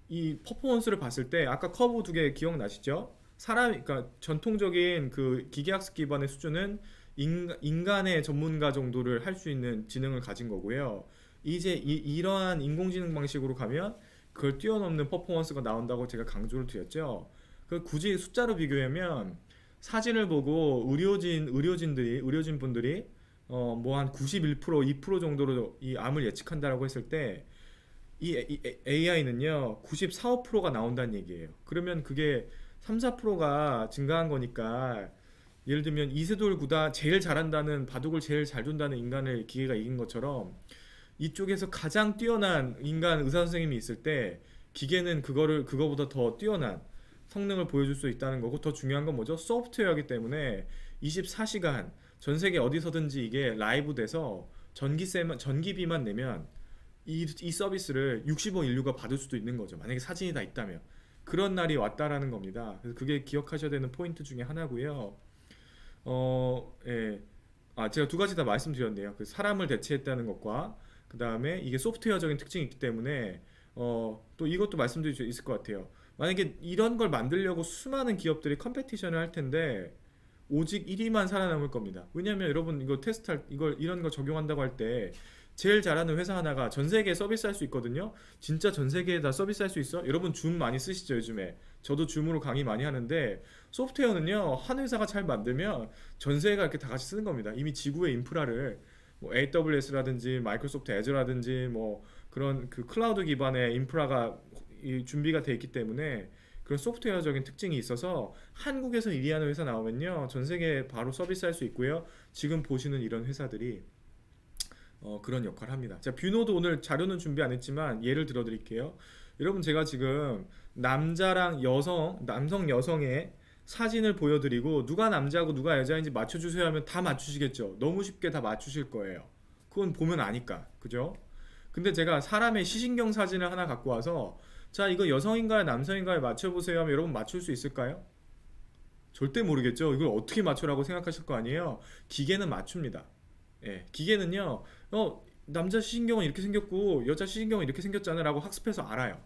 이 퍼포먼스를 봤을 때 아까 커브 두 개 기억나시죠? 그러니까 전통적인 그 기계학습 기반의 수준은 인간의 전문가 정도를 할 수 있는 지능을 가진 거고요. 이제 이러한 인공지능 방식으로 가면 그걸 뛰어넘는 퍼포먼스가 나온다고 제가 강조를 드렸죠. 그 굳이 숫자로 비교하면 사진을 보고 의료진 분들이 뭐 한 91%, 2% 정도로 이 암을 예측한다라고 했을 때 이 AI는요 94, 5%가 나온다는 얘기예요. 그러면 그게 3, 4%가 증가한 거니까 예를 들면 이세돌보다 제일 잘한다는 바둑을 제일 잘 둔다는 인간을 기계가 이긴 것처럼 이쪽에서 가장 뛰어난 인간 의사 선생님이 있을 때 기계는 그거보다 더 뛰어난 성능을 보여줄 수 있다는 거고 더 중요한 건 뭐죠? 소프트웨어이기 때문에 24시간 전 세계 어디서든지 이게 라이브 돼서 전기비만 내면 이 서비스를 60억 인류가 받을 수도 있는 거죠. 만약에 사진이 다 있다면. 그런 날이 왔다라는 겁니다. 그래서 그게 기억하셔야 되는 포인트 중에 하나고요. 예. 제가 두 가지 다 말씀드렸네요. 그 사람을 대체했다는 것과 그 다음에 이게 소프트웨어적인 특징이 있기 때문에 또 이것도 말씀드릴 수 있을 것 같아요. 만약에 이런 걸 만들려고 수많은 기업들이 컴페티션을 할 텐데 오직 1위만 살아남을 겁니다. 왜냐하면 여러분 이거 테스트할 이걸 이런 거 적용한다고 할 때 제일 잘하는 회사 하나가 전 세계에 서비스할 수 있거든요. 진짜 전 세계에 다 서비스할 수 있어? 여러분 줌 많이 쓰시죠 요즘에? 저도 줌으로 강의 많이 하는데 소프트웨어는요 한 회사가 잘 만들면 전 세계가 이렇게 다 같이 쓰는 겁니다. 이미 지구의 인프라를 뭐 AWS라든지 마이크로소프트 애저라든지 뭐 그런 그 클라우드 기반의 인프라가 준비가 돼 있기 때문에 그런 소프트웨어적인 특징이 있어서 한국에서 1위 하는 회사 나오면요 전 세계에 바로 서비스할 수 있고요. 지금 보시는 이런 회사들이 그런 역할을 합니다. 자, 뷰노드 오늘 자료는 준비 안 했지만 예를 들어 드릴게요. 여러분 제가 지금 남자랑 여성, 남성 여성의 사진을 보여드리고 누가 남자고 누가 여자인지 맞춰주세요 하면 다 맞추시겠죠. 너무 쉽게 다 맞추실 거예요. 그건 보면 아니까. 그죠? 근데 제가 사람의 시신경 사진을 하나 갖고 와서 자 이거 여성인가요 남성인가요 맞춰보세요 하면 여러분 맞출 수 있을까요? 절대 모르겠죠. 이걸 어떻게 맞추라고 생각하실 거 아니에요. 기계는 맞춥니다. 예, 기계는요, 남자 시신경은 이렇게 생겼고 여자 시신경은 이렇게 생겼잖아 라고 학습해서 알아요.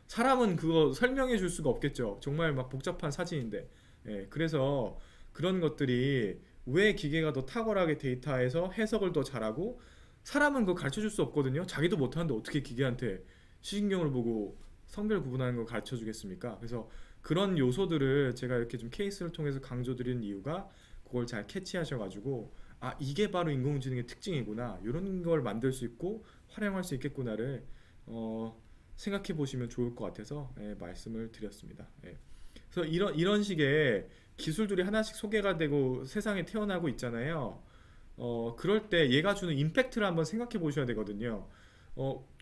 사람은 그거 설명해 줄 수가 없겠죠. 정말 막 복잡한 사진인데. 예, 그래서 그런 것들이 왜 기계가 더 탁월하게 데이터에서 해석을 더 잘하고 사람은 그거 가르쳐 줄 수 없거든요. 자기도 못하는데 어떻게 기계한테 시신경을 보고 성별 구분하는 걸 가르쳐 주겠습니까? 그래서 그런 요소들을 제가 이렇게 좀 케이스를 통해서 강조드리는 이유가 그걸 잘 캐치하셔가지고 아 이게 바로 인공지능의 특징이구나 이런 걸 만들 수 있고 활용할 수 있겠구나를 생각해 보시면 좋을 것 같아서 말씀을 드렸습니다. 그래서 이런 식의 기술들이 하나씩 소개가 되고 세상에 태어나고 있잖아요. 그럴 때 얘가 주는 임팩트를 한번 생각해 보셔야 되거든요.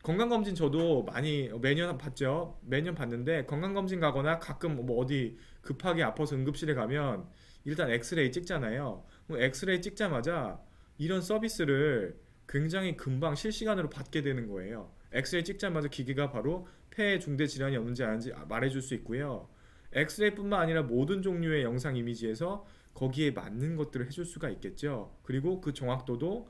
건강검진 저도 많이 매년 봤죠. 매년 봤는데 건강검진 가거나 가끔 뭐 어디 급하게 아파서 응급실에 가면 일단 엑스레이 찍잖아요. 그럼 엑스레이 찍자마자 이런 서비스를 굉장히 금방 실시간으로 받게 되는 거예요. 엑스레이 찍자마자 기계가 바로 폐에 중대 질환이 없는지 아닌지 말해줄 수 있고요. 엑스레이뿐만 아니라 모든 종류의 영상 이미지에서 거기에 맞는 것들을 해줄 수가 있겠죠. 그리고 그 정확도도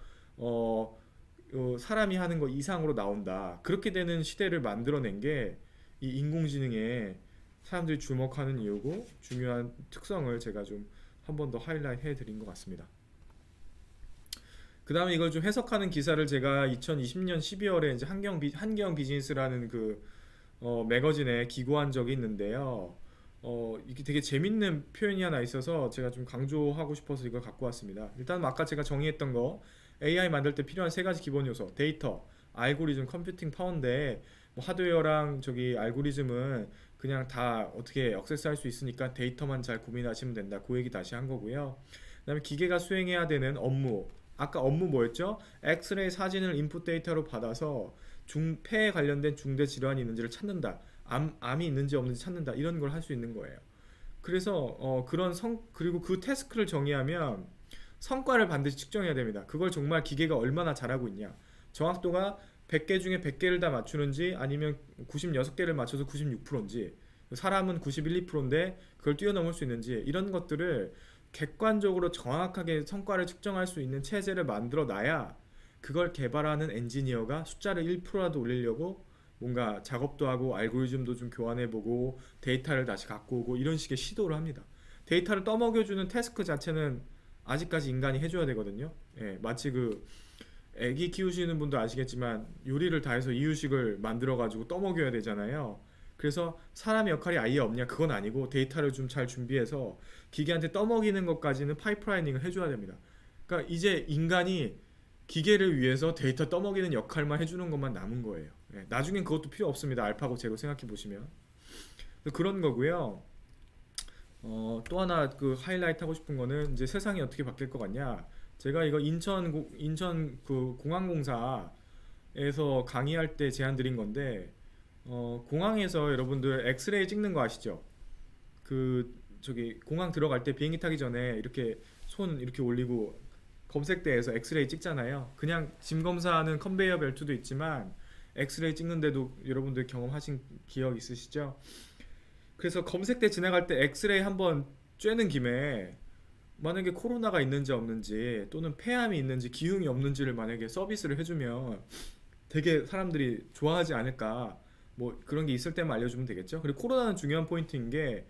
사람이 하는 거 이상으로 나온다. 그렇게 되는 시대를 만들어낸 게 이 인공지능에 사람들이 주목하는 이유고 중요한 특성을 제가 좀 한 번 더 하이라이트 해드린 것 같습니다. 그 다음에 이걸 좀 해석하는 기사를 제가 2020년 12월에 이제 한경 비즈니스라는 그 매거진에 기고한 적이 있는데요. 이게 되게 재밌는 표현이 하나 있어서 제가 좀 강조하고 싶어서 이걸 갖고 왔습니다. 일단 아까 제가 정의했던 거 AI 만들 때 필요한 세 가지 기본 요소 데이터, 알고리즘, 컴퓨팅 파워인데 뭐 하드웨어랑 저기 알고리즘은 그냥 다 어떻게 액세스할 수 있으니까 데이터만 잘 고민하시면 된다. 그 얘기 다시 한 거고요. 그다음에 기계가 수행해야 되는 업무 아까 업무 뭐였죠? 엑스레이 사진을 인풋 데이터로 받아서 폐에 관련된 중대 질환이 있는지를 찾는다. 암이 있는지 없는지 찾는다. 이런 걸 할 수 있는 거예요. 그래서 그리고 그 태스크를 정의하면 성과를 반드시 측정해야 됩니다. 그걸 정말 기계가 얼마나 잘하고 있냐. 정확도가 100개 중에 100개를 다 맞추는지 아니면 96개를 맞춰서 96%인지 사람은 91, 2%인데 그걸 뛰어넘을 수 있는지 이런 것들을 객관적으로 정확하게 성과를 측정할 수 있는 체제를 만들어 놔야 그걸 개발하는 엔지니어가 숫자를 1%라도 올리려고 뭔가 작업도 하고 알고리즘도 좀 교환해보고 데이터를 다시 갖고 오고 이런 식의 시도를 합니다. 데이터를 떠먹여주는 태스크 자체는 아직까지 인간이 해줘야 되거든요. 마치 그 애기 키우시는 분도 아시겠지만 요리를 다 해서 이유식을 만들어 가지고 떠먹여야 되잖아요. 그래서 사람의 역할이 아예 없냐 그건 아니고 데이터를 좀 잘 준비해서 기계한테 떠먹이는 것까지는 파이프라이닝을 해줘야 됩니다. 그러니까 이제 인간이 기계를 위해서 데이터 떠먹이는 역할만 해주는 것만 남은 거예요. 나중엔 그것도 필요 없습니다. 알파고 제거 생각해 보시면 그런 거고요. 또 하나 그 하이라이트 하고 싶은 거는 이제 세상이 어떻게 바뀔 것 같냐. 제가 이거 인천 그 공항공사에서 강의할 때 제안 드린 건데 공항에서 여러분들 엑스레이 찍는 거 아시죠? 그 저기 공항 들어갈 때 비행기 타기 전에 이렇게 손 이렇게 올리고 검색대에서 엑스레이 찍잖아요. 그냥 짐 검사하는 컨베이어 벨트도 있지만 엑스레이 찍는데도 여러분들 경험하신 기억 있으시죠? 그래서 검색대 지나갈 때 엑스레이 한번 쬐는 김에 만약에 코로나가 있는지 없는지 또는 폐암이 있는지 기흉이 없는지를 만약에 서비스를 해주면 되게 사람들이 좋아하지 않을까. 뭐 그런 게 있을 때만 알려주면 되겠죠. 그리고 코로나는 중요한 포인트인 게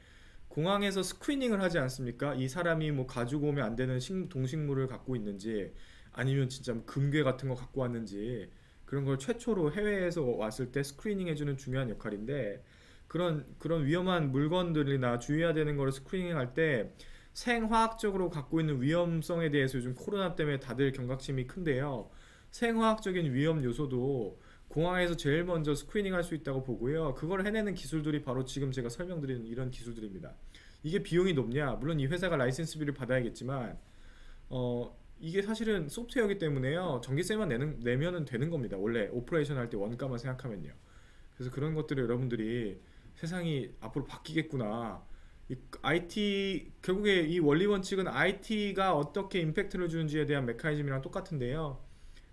공항에서 스크리닝을 하지 않습니까? 이 사람이 뭐 가지고 오면 안 되는 동식물을 갖고 있는지 아니면 진짜 뭐 금괴 같은 거 갖고 왔는지 그런 걸 최초로 해외에서 왔을 때 스크리닝 해주는 중요한 역할인데 그런 위험한 물건들이나 주의해야 되는 거를 스크리닝 할 때 생화학적으로 갖고 있는 위험성에 대해서 요즘 코로나 때문에 다들 경각심이 큰데요. 생화학적인 위험 요소도 공항에서 제일 먼저 스크리닝 할 수 있다고 보고요. 그걸 해내는 기술들이 바로 지금 제가 설명드리는 이런 기술들입니다. 이게 비용이 높냐? 물론 이 회사가 라이센스비를 받아야겠지만 이게 사실은 소프트웨어이기 때문에요. 전기세만 내면은 되는 겁니다. 원래 오퍼레이션 할 때 원가만 생각하면요. 그래서 그런 것들을 여러분들이 세상이 앞으로 바뀌겠구나. 이 IT 결국에 이 원리 원칙은 IT가 어떻게 임팩트를 주는지에 대한 메커니즘이랑 똑같은데요.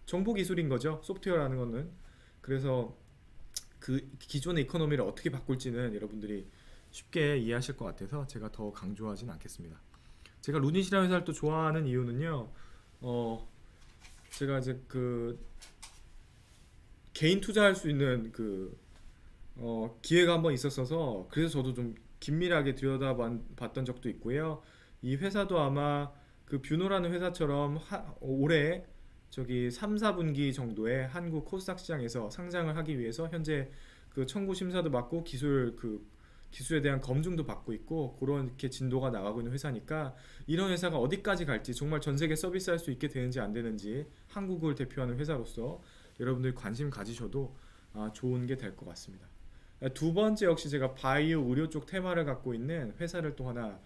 정보 기술인 거죠. 소프트웨어라는 거는. 그래서 그 기존의 이코노미를 어떻게 바꿀지는 여러분들이 쉽게 이해하실 것 같아서 제가 더 강조하진 않겠습니다. 제가 루닛이라는 회사를 또 좋아하는 이유는요. 어 제가 이제 그 개인 투자할 수 있는 기회가 한번 있었어서 그래서 저도 좀 긴밀하게 들여다봤던 적도 있고요. 이 회사도 아마 그 뷰노라는 회사처럼 올해 저기 3, 4분기 정도에 한국 코스닥 시장에서 상장을 하기 위해서 현재 그 청구 심사도 받고 기술에 대한 검증도 받고 있고 그렇게 진도가 나가고 있는 회사니까 이런 회사가 어디까지 갈지 정말 전 세계 서비스할 수 있게 되는지 안 되는지 한국을 대표하는 회사로서 여러분들 관심 가지셔도 좋은 게 될 것 같습니다. 두 번째 역시 제가 바이오 의료 쪽 테마를 갖고 있는 회사를 또 하나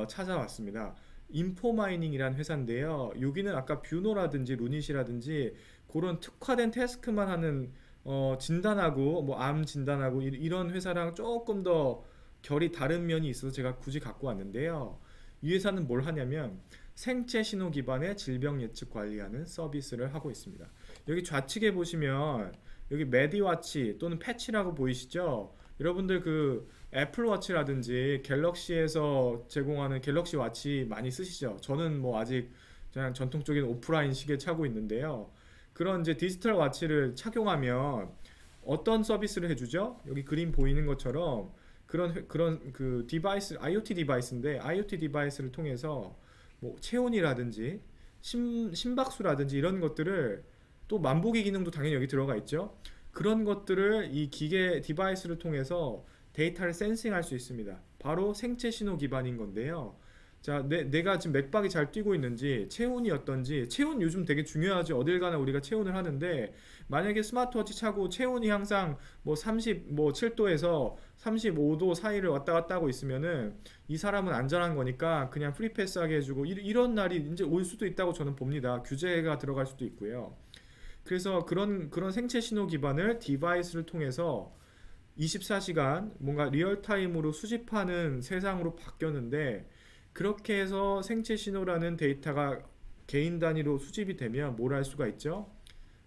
찾아왔습니다. 인포마이닝이라는 회사인데요. 여기는 아까 뷰노라든지 루닛이라든지 그런 특화된 태스크만 하는 진단하고 뭐 암 진단하고 이런 회사랑 조금 더 결이 다른 면이 있어서 제가 굳이 갖고 왔는데요. 이 회사는 뭘 하냐면 생체 신호 기반의 질병 예측 관리하는 서비스를 하고 있습니다. 여기 좌측에 보시면 여기 메디와치 또는 패치라고 보이시죠? 여러분들 그 애플워치라든지 갤럭시에서 제공하는 갤럭시 와치 많이 쓰시죠? 저는 뭐 아직 그냥 전통적인 오프라인 시계 차고 있는데요. 그런 이제 디지털 와치를 착용하면 어떤 서비스를 해주죠? 여기 그림 보이는 것처럼 그런 그 디바이스 IoT 디바이스인데 IoT 디바이스를 통해서 뭐 체온이라든지 심박수라든지 이런 것들을 또 만보기 기능도 당연히 여기 들어가 있죠. 그런 것들을 이 기계 디바이스를 통해서 데이터를 센싱할 수 있습니다. 바로 생체 신호 기반인 건데요. 자, 내가 지금 맥박이 잘 뛰고 있는지, 체온이 어떤지, 체온 요즘 되게 중요하죠. 어딜 가나 우리가 체온을 하는데, 만약에 스마트워치 차고 체온이 항상 뭐 37도에서 35도 사이를 왔다 갔다 하고 있으면은 이 사람은 안전한 거니까 그냥 프리패스하게 해주고 이런 날이 이제 올 수도 있다고 저는 봅니다. 규제가 들어갈 수도 있고요. 그래서 그런 생체 신호 기반을 디바이스를 통해서 24시간 뭔가 리얼타임으로 수집하는 세상으로 바뀌었는데 그렇게 해서 생체 신호라는 데이터가 개인 단위로 수집이 되면 뭘 할 수가 있죠?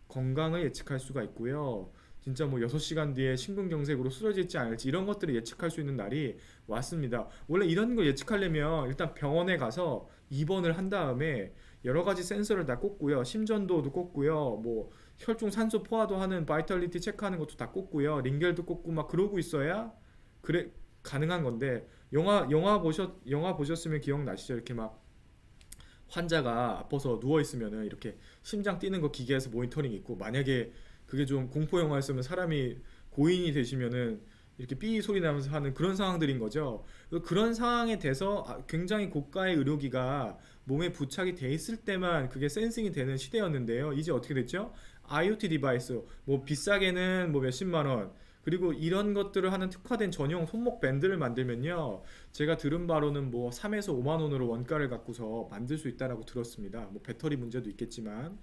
건강을 예측할 수가 있고요. 진짜 뭐 6시간 뒤에 심근경색으로 쓰러질지 않을지 이런 것들을 예측할 수 있는 날이 왔습니다. 원래 이런 걸 예측하려면 일단 병원에 가서 입원을 한 다음에 여러 가지 센서를 다 꽂고요. 심전도도 꽂고요. 뭐 혈중 산소 포화도 하는 바이탈리티 체크하는 것도 다 꽂고요. 링겔도 꽂고 막 그러고 있어야 그래 가능한 건데 영화 보셨으면 기억나시죠? 이렇게 막 환자가 아파서 누워 있으면은 이렇게 심장 뛰는 거 기계에서 모니터링 있고 만약에 그게 좀 공포 영화였으면 사람이 고인이 되시면은 이렇게 삐 소리 나면서 하는 그런 상황들인 거죠. 그런 상황에 대해서 굉장히 고가의 의료기가 몸에 부착이 돼 있을 때만 그게 센싱이 되는 시대였는데요. 이제 어떻게 됐죠? IoT 디바이스 뭐 비싸게는 뭐 몇십만 원 그리고 이런 것들을 하는 특화된 전용 손목 밴드를 만들면요. 제가 들은 바로는 뭐 3에서 5만 원으로 원가를 갖고서 만들 수 있다라고 들었습니다. 뭐 배터리 문제도 있겠지만.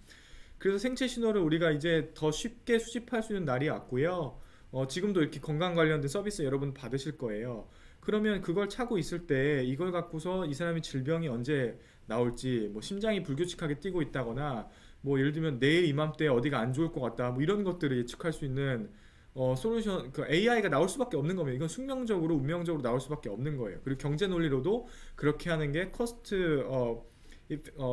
그래서 생체 신호를 우리가 이제 더 쉽게 수집할 수 있는 날이 왔고요. 지금도 이렇게 건강 관련된 서비스 여러분 받으실 거예요. 그러면 그걸 차고 있을 때 이걸 갖고서 이 사람이 질병이 언제 나올지 뭐 심장이 불규칙하게 뛰고 있다거나 뭐 예를 들면 내일 이맘때 어디가 안 좋을 것 같다 뭐 이런 것들을 예측할 수 있는 솔루션 그 AI가 나올 수밖에 없는 겁니다. 이건 숙명적으로 운명적으로 나올 수밖에 없는 거예요. 그리고 경제 논리로도 그렇게 하는 게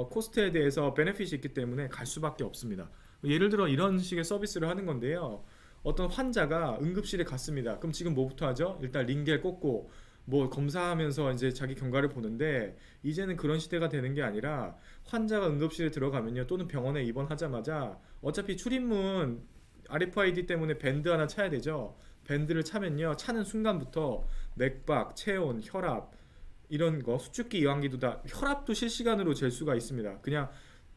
코스트에 대해서 베네핏이 있기 때문에 갈 수밖에 없습니다. 예를 들어 이런 식의 서비스를 하는 건데요. 어떤 환자가 응급실에 갔습니다. 그럼 지금 뭐부터 하죠? 일단 링겔 꽂고 뭐 검사하면서 이제 자기 경과를 보는데, 이제는 그런 시대가 되는 게 아니라 환자가 응급실에 들어가면요, 또는 병원에 입원하자마자 어차피 출입문 RFID 때문에 밴드 하나 차야 되죠. 밴드를 차면요, 차는 순간부터 맥박, 체온, 혈압 이런 거, 수축기, 이완기도 다, 혈압도 실시간으로 잴 수가 있습니다. 그냥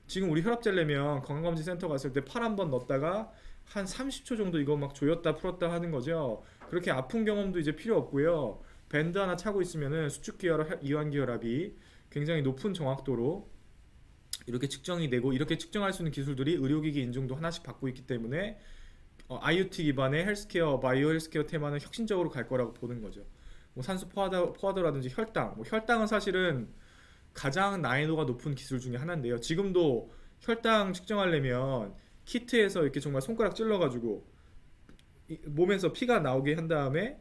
지금 우리 혈압 재려면 건강검진센터 갔을 때 팔 한 번 넣었다가 한 30초 정도 이거 막 조였다 풀었다 하는 거죠. 그렇게 아픈 경험도 이제 필요 없고요. 밴드 하나 차고 있으면은 수축기 혈압, 이완기 혈압이 굉장히 높은 정확도로 이렇게 측정이 되고, 이렇게 측정할 수 있는 기술들이 의료기기 인증도 하나씩 받고 있기 때문에 IoT 기반의 헬스케어, 바이오 헬스케어 테마는 혁신적으로 갈 거라고 보는 거죠. 뭐 산수 포화도라든지 혈당, 뭐 혈당은 사실은 가장 난이도가 높은 기술 중에 하나인데요. 지금도 혈당 측정하려면 키트에서 이렇게 정말 손가락 찔러가지고 몸에서 피가 나오게 한 다음에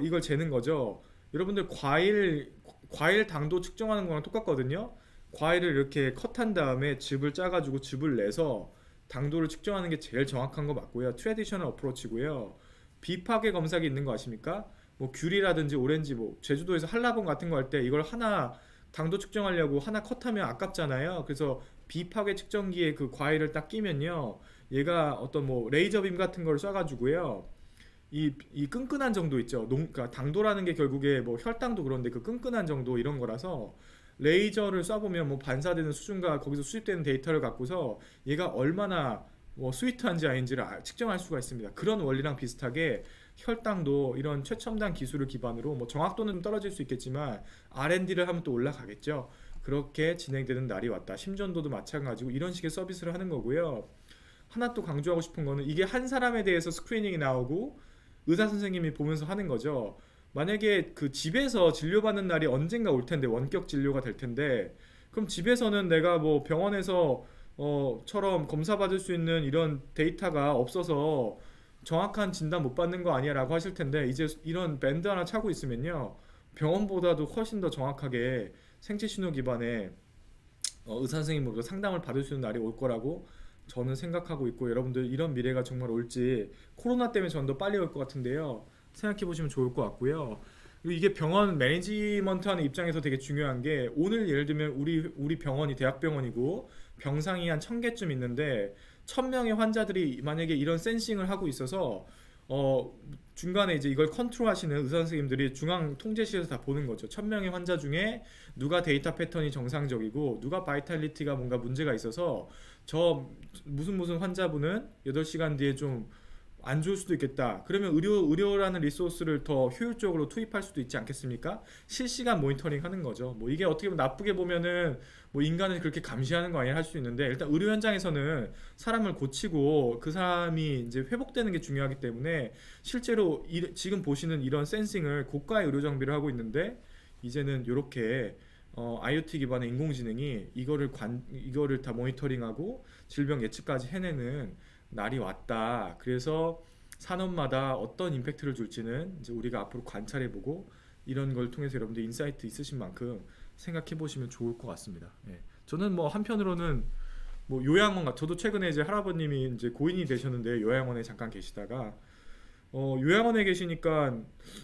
이걸 재는 거죠. 여러분들 과일 당도 측정하는 거랑 똑같거든요. 과일을 이렇게 컷한 다음에 즙을 짜가지고 즙을 내서 당도를 측정하는 게 제일 정확한 거 맞고요. 트레디셔널 어프로치고요. 비파괴 검사기 있는 거 아십니까? 뭐 귤이라든지 오렌지, 뭐 제주도에서 한라봉 같은 거 할 때 이걸 하나 당도 측정하려고 하나 컷하면 아깝잖아요. 그래서 비파괴 측정기에 그 과일을 딱 끼면요, 얘가 어떤 뭐 레이저 빔 같은 걸 쏴가지고요, 이 끈끈한 정도 있죠. 그러니까 당도라는 게 결국에 뭐 혈당도 그런데 그 끈끈한 정도 이런 거라서, 레이저를 쏴보면 뭐 반사되는 수준과 거기서 수집되는 데이터를 갖고서 얘가 얼마나 뭐 스위트한지 아닌지를 측정할 수가 있습니다. 그런 원리랑 비슷하게 혈당도 이런 최첨단 기술을 기반으로, 뭐 정확도는 좀 떨어질 수 있겠지만 R&D를 하면 또 올라가겠죠. 그렇게 진행되는 날이 왔다. 심전도도 마찬가지고 이런 식의 서비스를 하는 거고요. 하나 또 강조하고 싶은 거는, 이게 한 사람에 대해서 스크리닝이 나오고 의사 선생님이 보면서 하는 거죠. 만약에 그 집에서 진료받는 날이 언젠가 올 텐데, 원격 진료가 될 텐데, 그럼 집에서는 내가 뭐 병원에서 처럼 검사 받을 수 있는 이런 데이터가 없어서 정확한 진단 못 받는 거 아니야 라고 하실 텐데, 이제 이런 밴드 하나 차고 있으면요, 병원보다도 훨씬 더 정확하게 생체 신호 기반의 의사 선생님으로부터 상담을 받을 수 있는 날이 올 거라고 저는 생각하고 있고, 여러분들 이런 미래가 정말 올지, 코로나 때문에 전 더 빨리 올 것 같은데요, 생각해 보시면 좋을 것 같고요. 그리고 이게 병원 매니지먼트 하는 입장에서 되게 중요한 게, 오늘 예를 들면 우리 병원이 대학병원이고 병상이 한 1000개쯤 있는데 1000명의 환자들이 만약에 이런 센싱을 하고 있어서 중간에 이제 이걸 컨트롤하시는 의사 선생님들이 중앙 통제실에서 다 보는 거죠. 1000명의 환자 중에 누가 데이터 패턴이 정상적이고 누가 바이탈리티가 뭔가 문제가 있어서, 저 무슨 환자분은 8시간 뒤에 좀 안 좋을 수도 있겠다. 그러면 의료라는 리소스를 더 효율적으로 투입할 수도 있지 않겠습니까? 실시간 모니터링 하는 거죠. 뭐 이게 어떻게 보면 나쁘게 보면은 뭐 인간을 그렇게 감시하는 거 아니야 할 수 있는데, 일단 의료 현장에서는 사람을 고치고 그 사람이 이제 회복되는 게 중요하기 때문에, 실제로 지금 보시는 이런 센싱을 고가의 의료 장비를 하고 있는데, 이제는 이렇게 IoT 기반의 인공지능이 이거를 다 모니터링하고 질병 예측까지 해내는 날이 왔다. 그래서 산업마다 어떤 임팩트를 줄지는 이제 우리가 앞으로 관찰해보고, 이런 걸 통해서 여러분들 인사이트 있으신 만큼 생각해 보시면 좋을 것 같습니다. 예. 저는 뭐 한편으로는 뭐 저도 최근에 이제 할아버님이 이제 고인이 되셨는데, 요양원에 잠깐 계시다가 요양원에 계시니까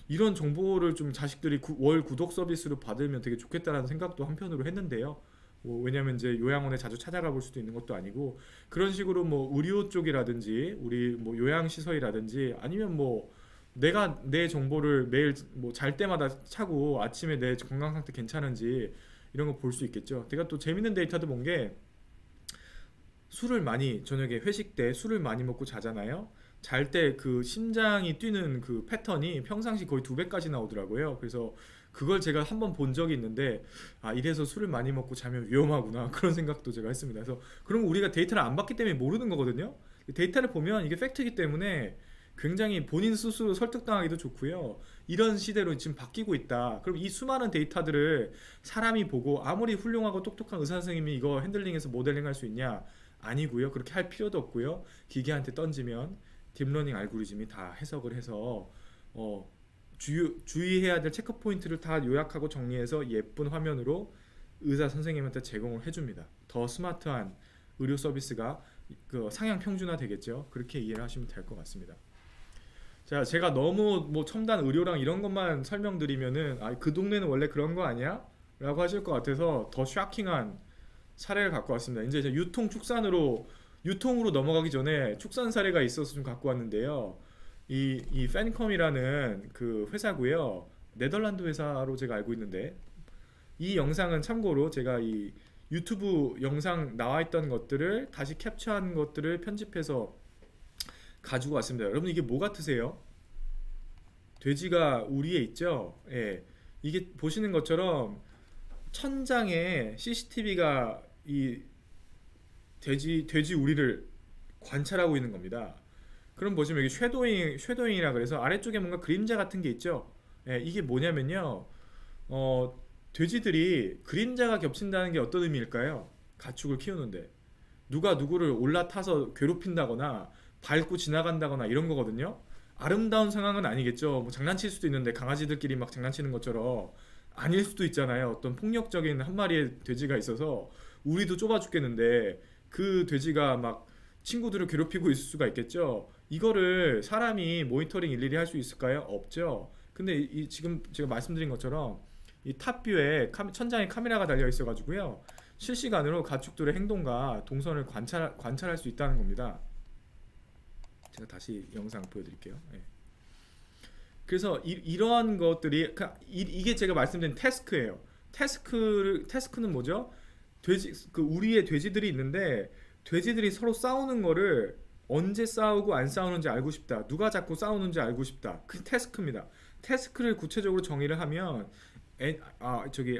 이런 정보를 좀 자식들이 월 구독 서비스로 받으면 되게 좋겠다라는 생각도 한편으로 했는데요. 왜냐면 이제 요양원에 자주 찾아가 볼 수도 있는 것도 아니고, 그런 식으로 뭐 의료 쪽이라든지 우리 뭐 요양시설이라든지, 아니면 뭐 내가 내 정보를 매일 뭐 잘 때마다 차고 아침에 내 건강 상태 괜찮은지 이런 거 볼 수 있겠죠. 제가 또 재밌는 데이터도 본 게, 저녁에 회식 때 술을 많이 먹고 자잖아요. 잘 때 그 심장이 뛰는 그 패턴이 평상시 거의 2배까지 나오더라고요. 그래서 그걸 제가 한번 본 적이 있는데, 이래서 술을 많이 먹고 자면 위험하구나 그런 생각도 제가 했습니다. 그래서 그런 거 우리가 데이터를 안 받기 때문에 모르는 거거든요. 데이터를 보면 이게 팩트이기 때문에 굉장히 본인 스스로 설득당하기도 좋고요. 이런 시대로 지금 바뀌고 있다. 그럼 이 수많은 데이터들을 사람이 보고, 아무리 훌륭하고 똑똑한 의사 선생님이 이거 핸들링해서 모델링 할 수 있냐? 아니고요. 그렇게 할 필요도 없고요. 기계한테 던지면 딥러닝 알고리즘이 다 해석을 해서 주의해야 될 체크 포인트를 다 요약하고 정리해서 예쁜 화면으로 의사 선생님한테 제공을 해줍니다. 더 스마트한 의료 서비스가 그 상향 평준화 되겠죠. 그렇게 이해를 하시면 될 것 같습니다. 자, 제가 너무 뭐 첨단 의료랑 이런 것만 설명드리면은 그 동네는 원래 그런 거 아니야? 라고 하실 것 같아서 더 쇼킹한 사례를 갖고 왔습니다. 이제 유통으로 넘어가기 전에 축산 사례가 있어서 좀 갖고 왔는데요. 이 팬컴이라는 그 회사고요. 네덜란드 회사로 제가 알고 있는데 이 영상은 참고로 제가 이 유튜브 영상 나와 있던 것들을 다시 캡처한 것들을 편집해서 가지고 왔습니다. 여러분 이게 뭐 같으세요? 돼지가 우리에 있죠? 예. 이게 보시는 것처럼 천장에 CCTV가 이 돼지 우리를 관찰하고 있는 겁니다. 그럼 보시면 여기 쉐도잉이라 그래서 아래쪽에 뭔가 그림자 같은 게 있죠? 예, 이게 뭐냐면요. 어, 돼지들이 그림자가 겹친다는 게 어떤 의미일까요? 가축을 키우는데. 누가 누구를 올라타서 괴롭힌다거나 밟고 지나간다거나 이런 거거든요. 아름다운 상황은 아니겠죠. 뭐 장난칠 수도 있는데 강아지들끼리 막 장난치는 것처럼 아닐 수도 있잖아요. 어떤 폭력적인 한 마리의 돼지가 있어서 우리도 좁아 죽겠는데 그 돼지가 막 친구들을 괴롭히고 있을 수가 있겠죠. 이거를 사람이 모니터링 일일이 할 수 있을까요? 없죠. 근데 지금 제가 말씀드린 것처럼 이 탑뷰에 천장에 카메라가 달려 있어 가지고요. 실시간으로 가축들의 행동과 동선을 관찰할 수 있다는 겁니다. 제가 다시 영상 보여드릴게요. 예. 그래서 이러한 것들이 이게 제가 말씀드린 태스크예요. 태스크는 뭐죠? 우리의 돼지들이 있는데 돼지들이 서로 싸우는 거를 언제 싸우고 안 싸우는지 알고 싶다. 누가 자꾸 싸우는지 알고 싶다. 그 태스크입니다. 태스크를 구체적으로 정의를 하면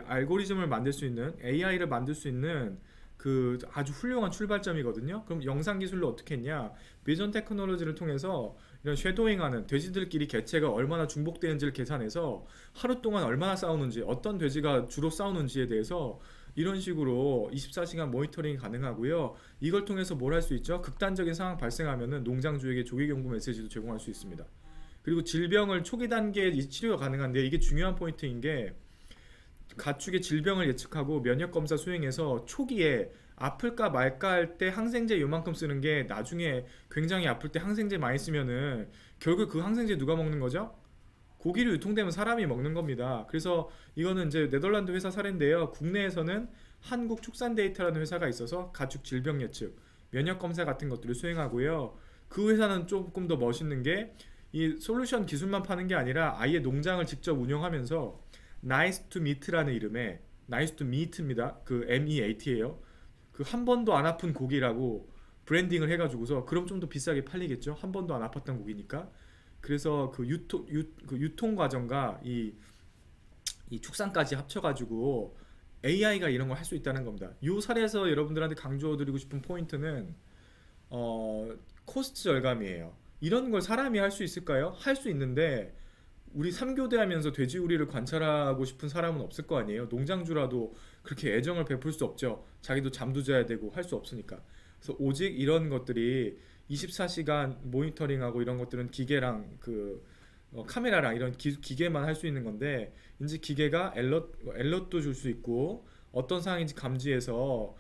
알고리즘을 만들 수 있는 AI를 만들 수 있는 그 아주 훌륭한 출발점이거든요. 그럼 영상 기술로 어떻게 했냐? 비전 테크놀로지를 통해서 이런 쉐도잉하는 돼지들끼리 개체가 얼마나 중복되는지를 계산해서 하루 동안 얼마나 싸우는지, 어떤 돼지가 주로 싸우는지에 대해서 이런 식으로 24시간 모니터링이 가능하고요. 이걸 통해서 뭘 할 수 있죠? 극단적인 상황 발생하면은 농장주에게 조기경보 메시지도 제공할 수 있습니다. 그리고 질병을 초기 단계에 치료가 가능한데 이게 중요한 포인트인 게 가축의 질병을 예측하고 면역 검사 수행해서 초기에 아플까 말까 할 때 항생제 요만큼 쓰는 게 나중에 굉장히 아플 때 항생제 많이 쓰면은 결국 그 항생제 누가 먹는 거죠? 고기로 유통되면 사람이 먹는 겁니다. 그래서 이거는 이제 네덜란드 회사 사례인데요. 국내에서는 한국축산데이터라는 회사가 있어서 가축 질병 예측, 면역 검사 같은 것들을 수행하고요. 그 회사는 조금 더 멋있는 게 이 솔루션 기술만 파는 게 아니라 아예 농장을 직접 운영하면서 Nice to Meat라는 이름의 Nice to Meat입니다. 그 MEAT예요. 그 한 번도 안 아픈 고기라고 브랜딩을 해가지고서 그럼 좀 더 비싸게 팔리겠죠. 한 번도 안 아팠던 고기니까. 그래서 그 유통 과정과 이 축산까지 합쳐가지고 AI가 이런 걸 할 수 있다는 겁니다. 이 사례에서 여러분들한테 강조드리고 싶은 포인트는 코스트 절감이에요. 이런 걸 사람이 할 수 있을까요? 할 수 있는데 우리 3교대 하면서 돼지우리를 관찰하고 싶은 사람은 없을 거 아니에요. 농장주라도 그렇게 애정을 베풀 수 없죠. 자기도 잠도 자야 되고 할 수 없으니까. 그래서 오직 이런 것들이 24시간 모니터링하고 이런 것들은 기계랑 카메라랑 이런 기계만 할 수 있는 건데 이제 기계가 엘럿도 줄 수 있고 어떤 상황인지 감지해서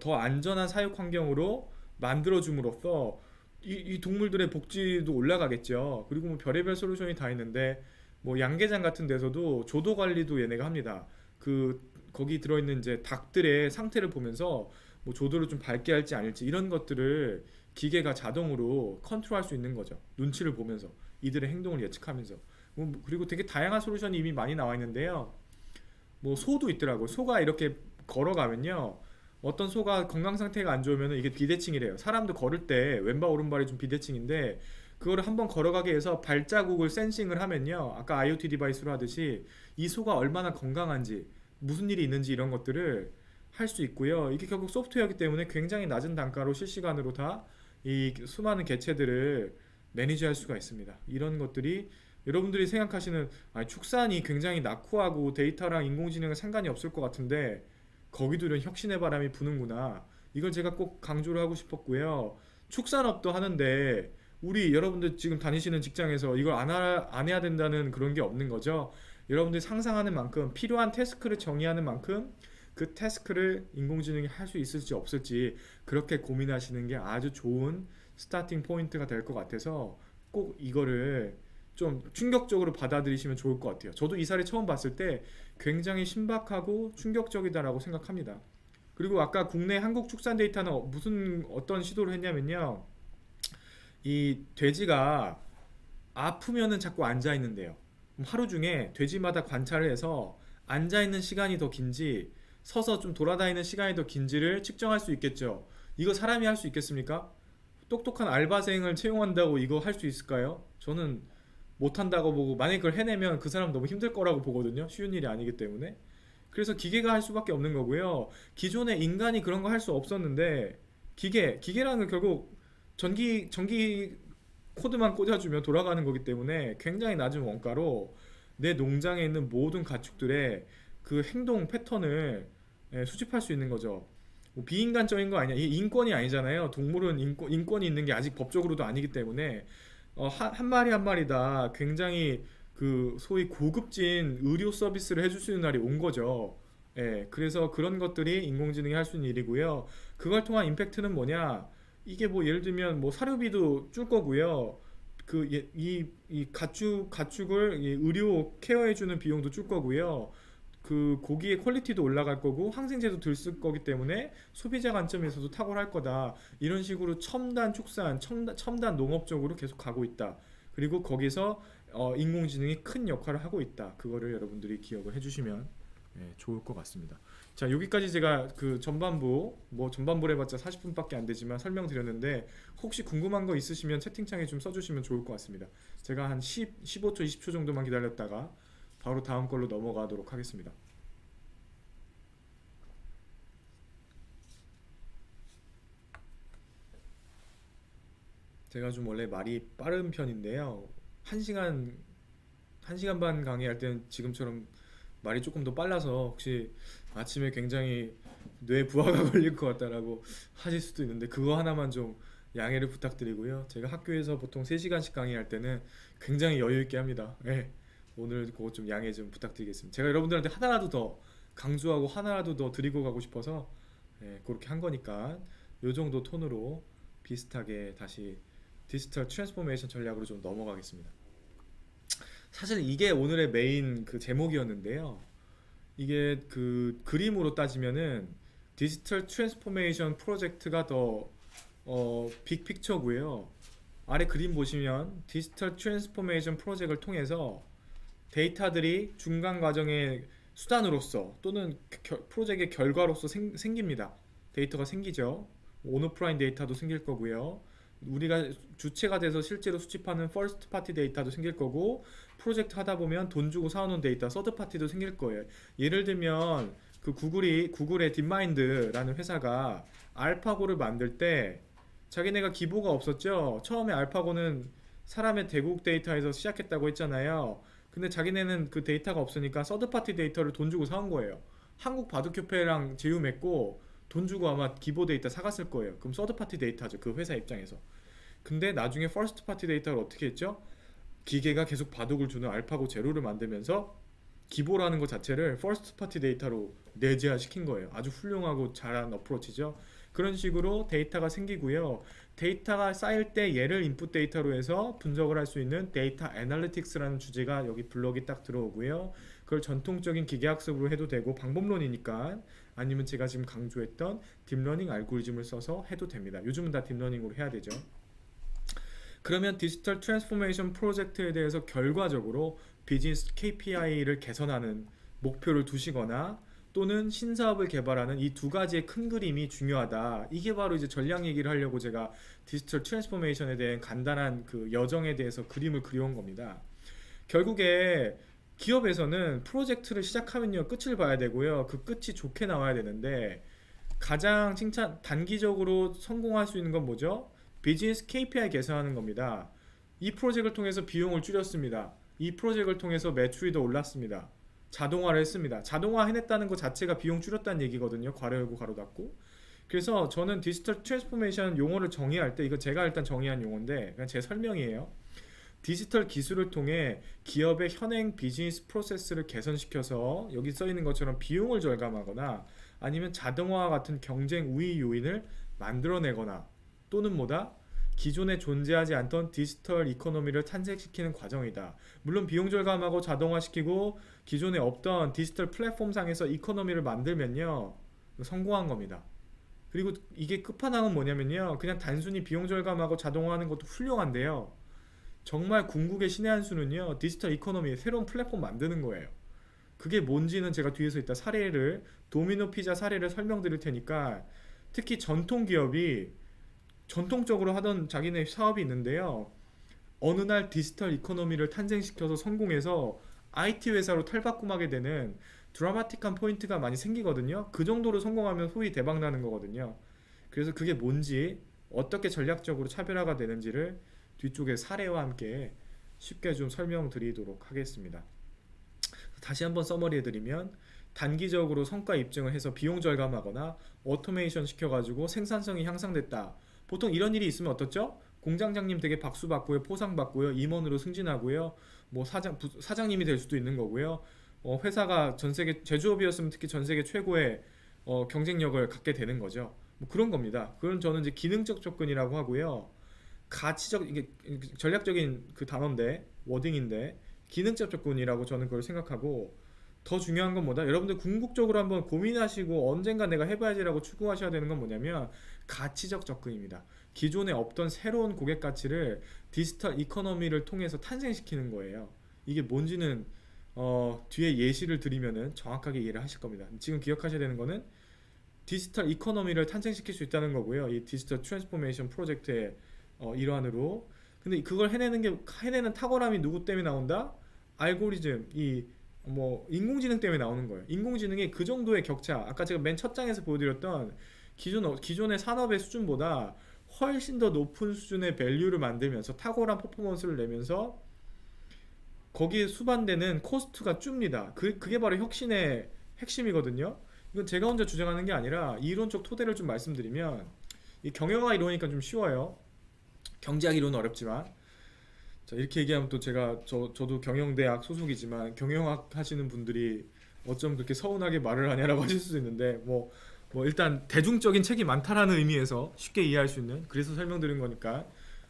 더 안전한 사육 환경으로 만들어줌으로써 이 동물들의 복지도 올라가겠죠. 그리고 뭐 별의별 솔루션이 다 있는데 뭐 양계장 같은 데서도 조도 관리도 얘네가 합니다. 거기 들어있는 이제 닭들의 상태를 보면서 뭐 조도를 좀 밝게 할지 아닐지 이런 것들을 기계가 자동으로 컨트롤할 수 있는 거죠. 눈치를 보면서 이들의 행동을 예측하면서 그리고 되게 다양한 솔루션이 이미 많이 나와 있는데요. 뭐 소도 있더라고. 소가 이렇게 걸어가면요. 어떤 소가 건강 상태가 안 좋으면 이게 비대칭이래요. 사람도 걸을 때 왼발 오른발이 좀 비대칭인데 그거를 한번 걸어가게 해서 발자국을 센싱을 하면요. 아까 IoT 디바이스로 하듯이 이 소가 얼마나 건강한지 무슨 일이 있는지 이런 것들을 할 수 있고요. 이게 결국 소프트웨어이기 때문에 굉장히 낮은 단가로 실시간으로 다 이 수많은 개체들을 매니지할 수가 있습니다. 이런 것들이 여러분들이 생각하시는 축산이 굉장히 낙후하고 데이터랑 인공지능은 상관이 없을 것 같은데 거기도 이런 혁신의 바람이 부는구나. 이걸 제가 꼭 강조를 하고 싶었고요. 축산업도 하는데 우리 여러분들 지금 다니시는 직장에서 이걸 안 해야 된다는 그런 게 없는 거죠. 여러분들이 상상하는 만큼 필요한 태스크를 정의하는 만큼 그 태스크를 인공지능이 할 수 있을지 없을지 그렇게 고민하시는 게 아주 좋은 스타팅 포인트가 될 것 같아서 꼭 이거를 좀 충격적으로 받아들이시면 좋을 것 같아요. 저도 이 사례 처음 봤을 때 굉장히 신박하고 충격적이다라고 생각합니다. 그리고 아까 국내 한국 축산 데이터는 무슨 어떤 시도를 했냐면요. 이 돼지가 아프면은 자꾸 앉아 있는데요. 하루 중에 돼지마다 관찰을 해서 앉아 있는 시간이 더 긴지 서서 좀 돌아다니는 시간이 더 긴지를 측정할 수 있겠죠. 이거 사람이 할 수 있겠습니까? 똑똑한 알바생을 채용한다고 이거 할 수 있을까요? 저는 못한다고 보고 만약에 그걸 해내면 그 사람 너무 힘들 거라고 보거든요. 쉬운 일이 아니기 때문에. 그래서 기계가 할 수밖에 없는 거고요. 기존에 인간이 그런 거 할 수 없었는데 기계라는 건 결국 전기 코드만 꽂아주면 돌아가는 거기 때문에 굉장히 낮은 원가로 내 농장에 있는 모든 가축들의 그 행동 패턴을 수집할 수 있는 거죠. 뭐 비인간적인 거 아니야. 이게 인권이 아니잖아요. 동물은 인권이 있는 게 아직 법적으로도 아니기 때문에 한 마리 한 마리 다 굉장히 그 소위 고급진 의료 서비스를 해줄 수 있는 날이 온 거죠. 예, 그래서 그런 것들이 인공지능이 할 수 있는 일이고요. 그걸 통한 임팩트는 뭐냐? 이게 뭐 예를 들면 뭐 사료비도 줄 거고요. 이 가축을 이 의료 케어해주는 비용도 줄 거고요. 그 고기의 퀄리티도 올라갈 거고 항생제도 덜 쓸 거기 때문에 소비자 관점에서도 탁월할 거다. 이런 식으로 첨단 축산, 첨단 농업 쪽으로 계속 가고 있다. 그리고 거기서 인공지능이 큰 역할을 하고 있다. 그거를 여러분들이 기억을 해주시면 좋을 것 같습니다. 자, 여기까지 제가 그 전반부, 뭐 전반부를 해봤자 40분밖에 안 되지만 설명드렸는데 혹시 궁금한 거 있으시면 채팅창에 좀 써주시면 좋을 것 같습니다. 제가 한 15초, 20초 정도만 기다렸다가 바로 다음 걸로 넘어가도록 하겠습니다. 제가 좀 원래 말이 빠른 편인데요. 1시간, 1시간 반 강의할 때는 지금처럼 말이 조금 더 빨라서 혹시 아침에 굉장히 뇌 부하가 걸릴 것 같다라고 하실 수도 있는데 그거 하나만 좀 양해를 부탁드리고요. 제가 학교에서 보통 3시간씩 강의할 때는 굉장히 여유 있게 합니다. 네, 오늘 그거 좀 양해 좀 부탁드리겠습니다. 제가 여러분들한테 하나라도 더 강조하고 하나라도 더 드리고 가고 싶어서 그렇게 한 거니까 요 정도 톤으로 비슷하게 다시 디지털 트랜스포메이션 전략으로 좀 넘어가겠습니다. 사실 이게 오늘의 메인 그 제목이었는데요. 이게 그 그림으로 따지면은 디지털 트랜스포메이션 프로젝트가 더 빅픽처고요. 아래 그림 보시면 디지털 트랜스포메이션 프로젝트를 통해서 데이터들이 중간 과정의 수단으로서 또는 프로젝트의 결과로서 생깁니다. 데이터가 생기죠. 온오프라인 데이터도 생길 거고요. 우리가 주체가 돼서 실제로 수집하는 퍼스트 파티 데이터도 생길 거고 프로젝트 하다 보면 돈 주고 사오는 데이터 서드 파티도 생길 거예요. 예를 들면 그 구글의 딥마인드라는 회사가 알파고를 만들 때 자기네가 기보가 없었죠. 처음에 알파고는 사람의 대국 데이터에서 시작했다고 했잖아요. 근데 자기네는 그 데이터가 없으니까 서드 파티 데이터를 돈 주고 사온 거예요. 한국 바둑협회랑 제휴 맺고 돈 주고 아마 기보 데이터 사갔을 거예요. 그럼 서드 파티 데이터죠. 그 회사 입장에서. 근데 나중에 퍼스트 파티 데이터를 어떻게 했죠? 기계가 계속 바둑을 주는 알파고 제로를 만들면서 기보라는 것 자체를 퍼스트 파티 데이터로 내재화 시킨 거예요. 아주 훌륭하고 잘한 어프로치죠. 그런 식으로 데이터가 생기고요. 데이터가 쌓일 때 얘를 인풋 데이터로 해서 분석을 할 수 있는 데이터 애널리틱스라는 주제가 여기 블럭이 딱 들어오고요. 그걸 전통적인 기계학습으로 해도 되고 방법론이니까 아니면 제가 지금 강조했던 딥러닝 알고리즘을 써서 해도 됩니다. 요즘은 다 딥러닝으로 해야 되죠. 그러면 디지털 트랜스포메이션 프로젝트에 대해서 결과적으로 비즈니스 KPI를 개선하는 목표를 두시거나 또는 신사업을 개발하는 이 두 가지의 큰 그림이 중요하다. 이게 바로 이제 전략 얘기를 하려고 제가 디지털 트랜스포메이션에 대한 간단한 그 여정에 대해서 그림을 그려온 겁니다. 결국에 기업에서는 프로젝트를 시작하면요 끝을 봐야 되고요. 그 끝이 좋게 나와야 되는데 가장 단기적으로 성공할 수 있는 건 뭐죠? 비즈니스 KPI 개선하는 겁니다. 이 프로젝트를 통해서 비용을 줄였습니다. 이 프로젝트를 통해서 매출이 더 올랐습니다. 자동화를 했습니다. 자동화 해냈다는 것 자체가 비용 줄였다는 얘기거든요. 괄호 열고 괄호 닫고. 그래서 저는 디지털 트랜스포메이션 용어를 정의할 때 이거 제가 일단 정의한 용어인데 그냥 제 설명이에요. 디지털 기술을 통해 기업의 현행 비즈니스 프로세스를 개선시켜서 여기 써 있는 것처럼 비용을 절감하거나 아니면 자동화와 같은 경쟁 우위 요인을 만들어내거나 또는 뭐다? 기존에 존재하지 않던 디지털 이코노미를 탄생시키는 과정이다. 물론 비용 절감하고 자동화시키고 기존에 없던 디지털 플랫폼 상에서 이코노미를 만들면요, 성공한 겁니다. 그리고 이게 끝판왕은 뭐냐면요, 그냥 단순히 비용 절감하고 자동화하는 것도 훌륭한데요, 정말 궁극의 신의 한 수는요, 디지털 이코노미의 새로운 플랫폼 만드는 거예요. 그게 뭔지는 제가 뒤에서 이따 사례를, 도미노 피자 사례를 설명드릴 테니까, 특히 전통 기업이 전통적으로 하던 자기네 사업이 있는데요, 어느 날 디지털 이코노미를 탄생시켜서 성공해서 IT 회사로 탈바꿈하게 되는 드라마틱한 포인트가 많이 생기거든요. 그 정도로 성공하면 소위 대박 나는 거거든요. 그래서 그게 뭔지, 어떻게 전략적으로 차별화가 되는지를 뒤쪽에 사례와 함께 쉽게 좀 설명드리도록 하겠습니다. 다시 한번 서머리해드리면, 단기적으로 성과 입증을 해서 비용 절감하거나 오토메이션 시켜가지고 생산성이 향상됐다. 보통 이런 일이 있으면 어떻죠? 공장장님 되게 박수 받고요, 포상 받고요, 임원으로 승진하고요, 뭐 사장님이 될 수도 있는 거고요. 회사가 전 세계 제조업이었으면 특히 전 세계 최고의 경쟁력을 갖게 되는 거죠. 뭐 그런 겁니다. 그건 저는 이제 기능적 접근이라고 하고요. 가치적, 이게 전략적인 그 단어인데, 워딩인데, 기능적 접근이라고 저는 그걸 생각하고, 더 중요한 건 뭐다? 여러분들 궁극적으로 한번 고민하시고 언젠가 내가 해봐야지라고 추구하셔야 되는 건 뭐냐면 가치적 접근입니다. 기존에 없던 새로운 고객 가치를 디지털 이코노미를 통해서 탄생시키는 거예요. 이게 뭔지는 뒤에 예시를 드리면은 정확하게 이해를 하실 겁니다. 지금 기억하셔야 되는 거는 디지털 이코노미를 탄생시킬 수 있다는 거고요. 이 디지털 트랜스포메이션 프로젝트의 일환으로. 근데 그걸 해내는 탁월함이 누구 때문에 나온다? 알고리즘, 이 뭐 인공지능 때문에 나오는 거예요. 인공지능의 그 정도의 격차, 아까 제가 맨 첫 장에서 보여드렸던 기존의 산업의 수준보다 훨씬 더 높은 수준의 밸류를 만들면서 탁월한 퍼포먼스를 내면서 거기에 수반되는 코스트가 줍니다. 그게 바로 혁신의 핵심이거든요. 이건 제가 혼자 주장하는 게 아니라 이론적 토대를 좀 말씀드리면, 이 경영학 이론이니까 좀 쉬워요. 경제학 이론은 어렵지만, 자, 이렇게 얘기하면 또 저도 경영대학 소속이지만 경영학 하시는 분들이 어쩜 그렇게 서운하게 말을 하냐라고 하실 수도 있는데, 뭐 일단 대중적인 책이 많다라는 의미에서 쉽게 이해할 수 있는, 그래서 설명드린 거니까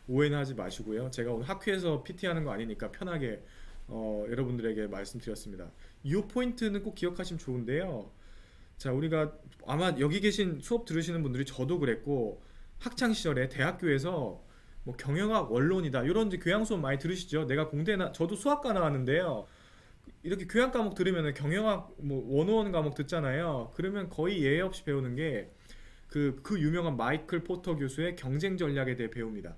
오해는 하지 마시고요. 제가 오늘 학회에서 PT하는 거 아니니까 편하게 여러분들에게 말씀드렸습니다. 이 포인트는 꼭 기억하시면 좋은데요. 자, 우리가 아마 여기 계신 수업 들으시는 분들이 저도 그랬고, 학창 시절에 대학교에서 뭐 경영학 원론이다 이런 이제 교양 수업 많이 들으시죠? 내가 저도 수학과 나왔는데요. 이렇게 교양 과목 들으면은 경영학 뭐 원어원 과목 듣잖아요. 그러면 거의 예외 없이 배우는 게 그 유명한 마이클 포터 교수의 경쟁 전략에 대해 배웁니다.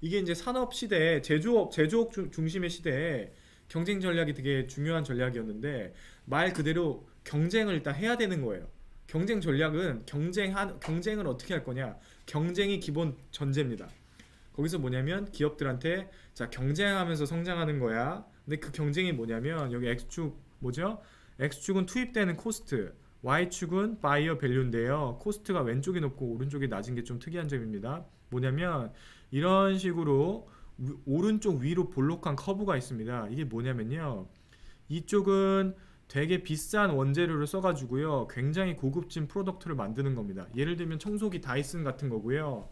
이게 이제 산업 시대에 제조업 중심의 시대에 경쟁 전략이 되게 중요한 전략이었는데, 말 그대로 경쟁을 일단 해야 되는 거예요. 경쟁 전략은 경쟁을 어떻게 할 거냐? 경쟁이 기본 전제입니다. 거기서 뭐냐면 기업들한테, 자, 경쟁하면서 성장하는 거야. 근데 그 경쟁이 뭐냐면, 여기 X축 뭐죠? X축은 투입되는 코스트, Y축은 바이어 밸류인데요. 코스트가 왼쪽이 높고 오른쪽이 낮은 게 좀 특이한 점입니다. 뭐냐면 이런 식으로 오른쪽 위로 볼록한 커브가 있습니다. 이게 뭐냐면요, 이쪽은 되게 비싼 원재료를 써가지고요, 굉장히 고급진 프로덕트를 만드는 겁니다. 예를 들면 청소기 다이슨 같은 거고요.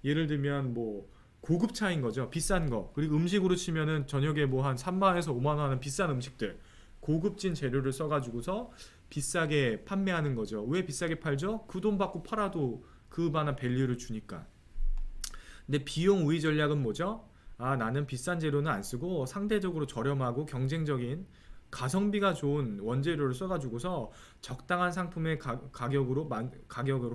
예를 들면 뭐 고급차인 거죠. 비싼 거. 그리고 음식으로 치면은 저녁에 뭐 한 3만원에서 5만원 하는 비싼 음식들, 고급진 재료를 써가지고서 비싸게 판매하는 거죠. 왜 비싸게 팔죠? 그 돈 받고 팔아도 그만한 밸류를 주니까. 근데 비용 우위 전략은 뭐죠? 아, 나는 비싼 재료는 안 쓰고 상대적으로 저렴하고 경쟁적인 가성비가 좋은 원재료를 써가지고서 적당한 상품의 가격으로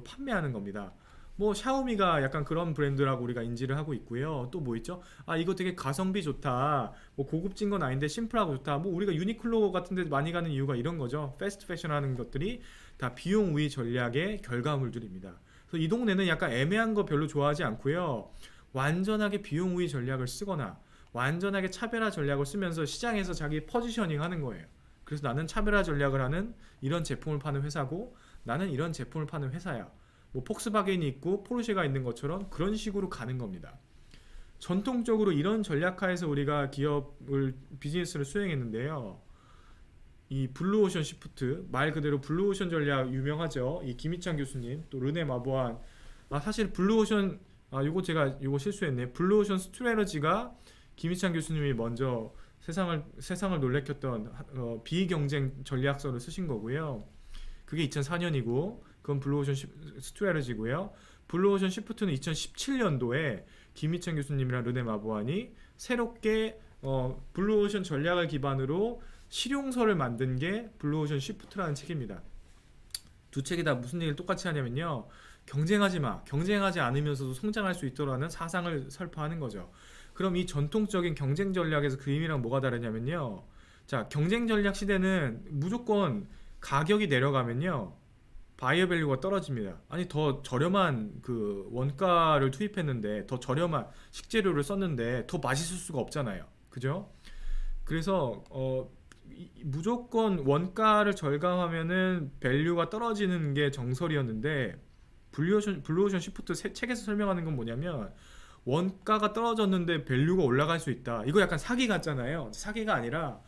판매하는 겁니다. 뭐 샤오미가 약간 그런 브랜드라고 우리가 인지를 하고 있고요. 또 뭐 있죠? 아, 이거 되게 가성비 좋다, 뭐 고급진 건 아닌데 심플하고 좋다. 뭐 우리가 유니클로 같은 데 많이 가는 이유가 이런 거죠. 패스트 패션 하는 것들이 다 비용 우위 전략의 결과물들입니다. 그래서 이 동네는 약간 애매한 거 별로 좋아하지 않고요, 완전하게 비용 우위 전략을 쓰거나 완전하게 차별화 전략을 쓰면서 시장에서 자기 포지셔닝 하는 거예요. 그래서 나는 차별화 전략을 하는 이런 제품을 파는 회사고, 나는 이런 제품을 파는 회사야. 뭐 폭스바겐이 있고 포르쉐가 있는 것처럼 그런 식으로 가는 겁니다. 전통적으로 이런 전략하에서 우리가 비즈니스를 수행했는데요, 이 블루오션 시프트, 말 그대로 블루오션 전략 유명하죠. 이 김희창 교수님, 또 르네 마보안. 사실 블루오션, 요거 실수했네. 블루오션 스트레러지가 김희창 교수님이 먼저 세상을 놀래켰던 비경쟁 전략서를 쓰신 거고요. 그게 2004년이고, 그건 블루오션 스트레러지고요. 블루오션 시프트는 2017년도에 김희창 교수님이랑 르네 마보안이 새롭게 블루오션 전략을 기반으로 실용서를 만든 게 블루오션 시프트라는 책입니다. 두 책이 다 무슨 얘기를 똑같이 하냐면요. 경쟁하지 마. 경쟁하지 않으면서도 성장할 수 있도록하는 사상을 설파하는 거죠. 그럼 이 전통적인 경쟁 전략에서 그 의미랑 뭐가 다르냐면요. 자, 경쟁 전략 시대는 무조건 가격이 내려가면요. 바이어 밸류가 떨어집니다. 아니, 더 저렴한 그 원가를 투입했는데, 더 저렴한 식재료를 썼는데 더 맛있을 수가 없잖아요. 그죠? 그래서 무조건 원가를 절감하면은 밸류가 떨어지는 게 정설이었는데, 블루오션 시프트 책에서 설명하는 건 뭐냐면, 원가가 떨어졌는데 밸류가 올라갈 수 있다. 이거 약간 사기 같잖아요. 사기가 아니라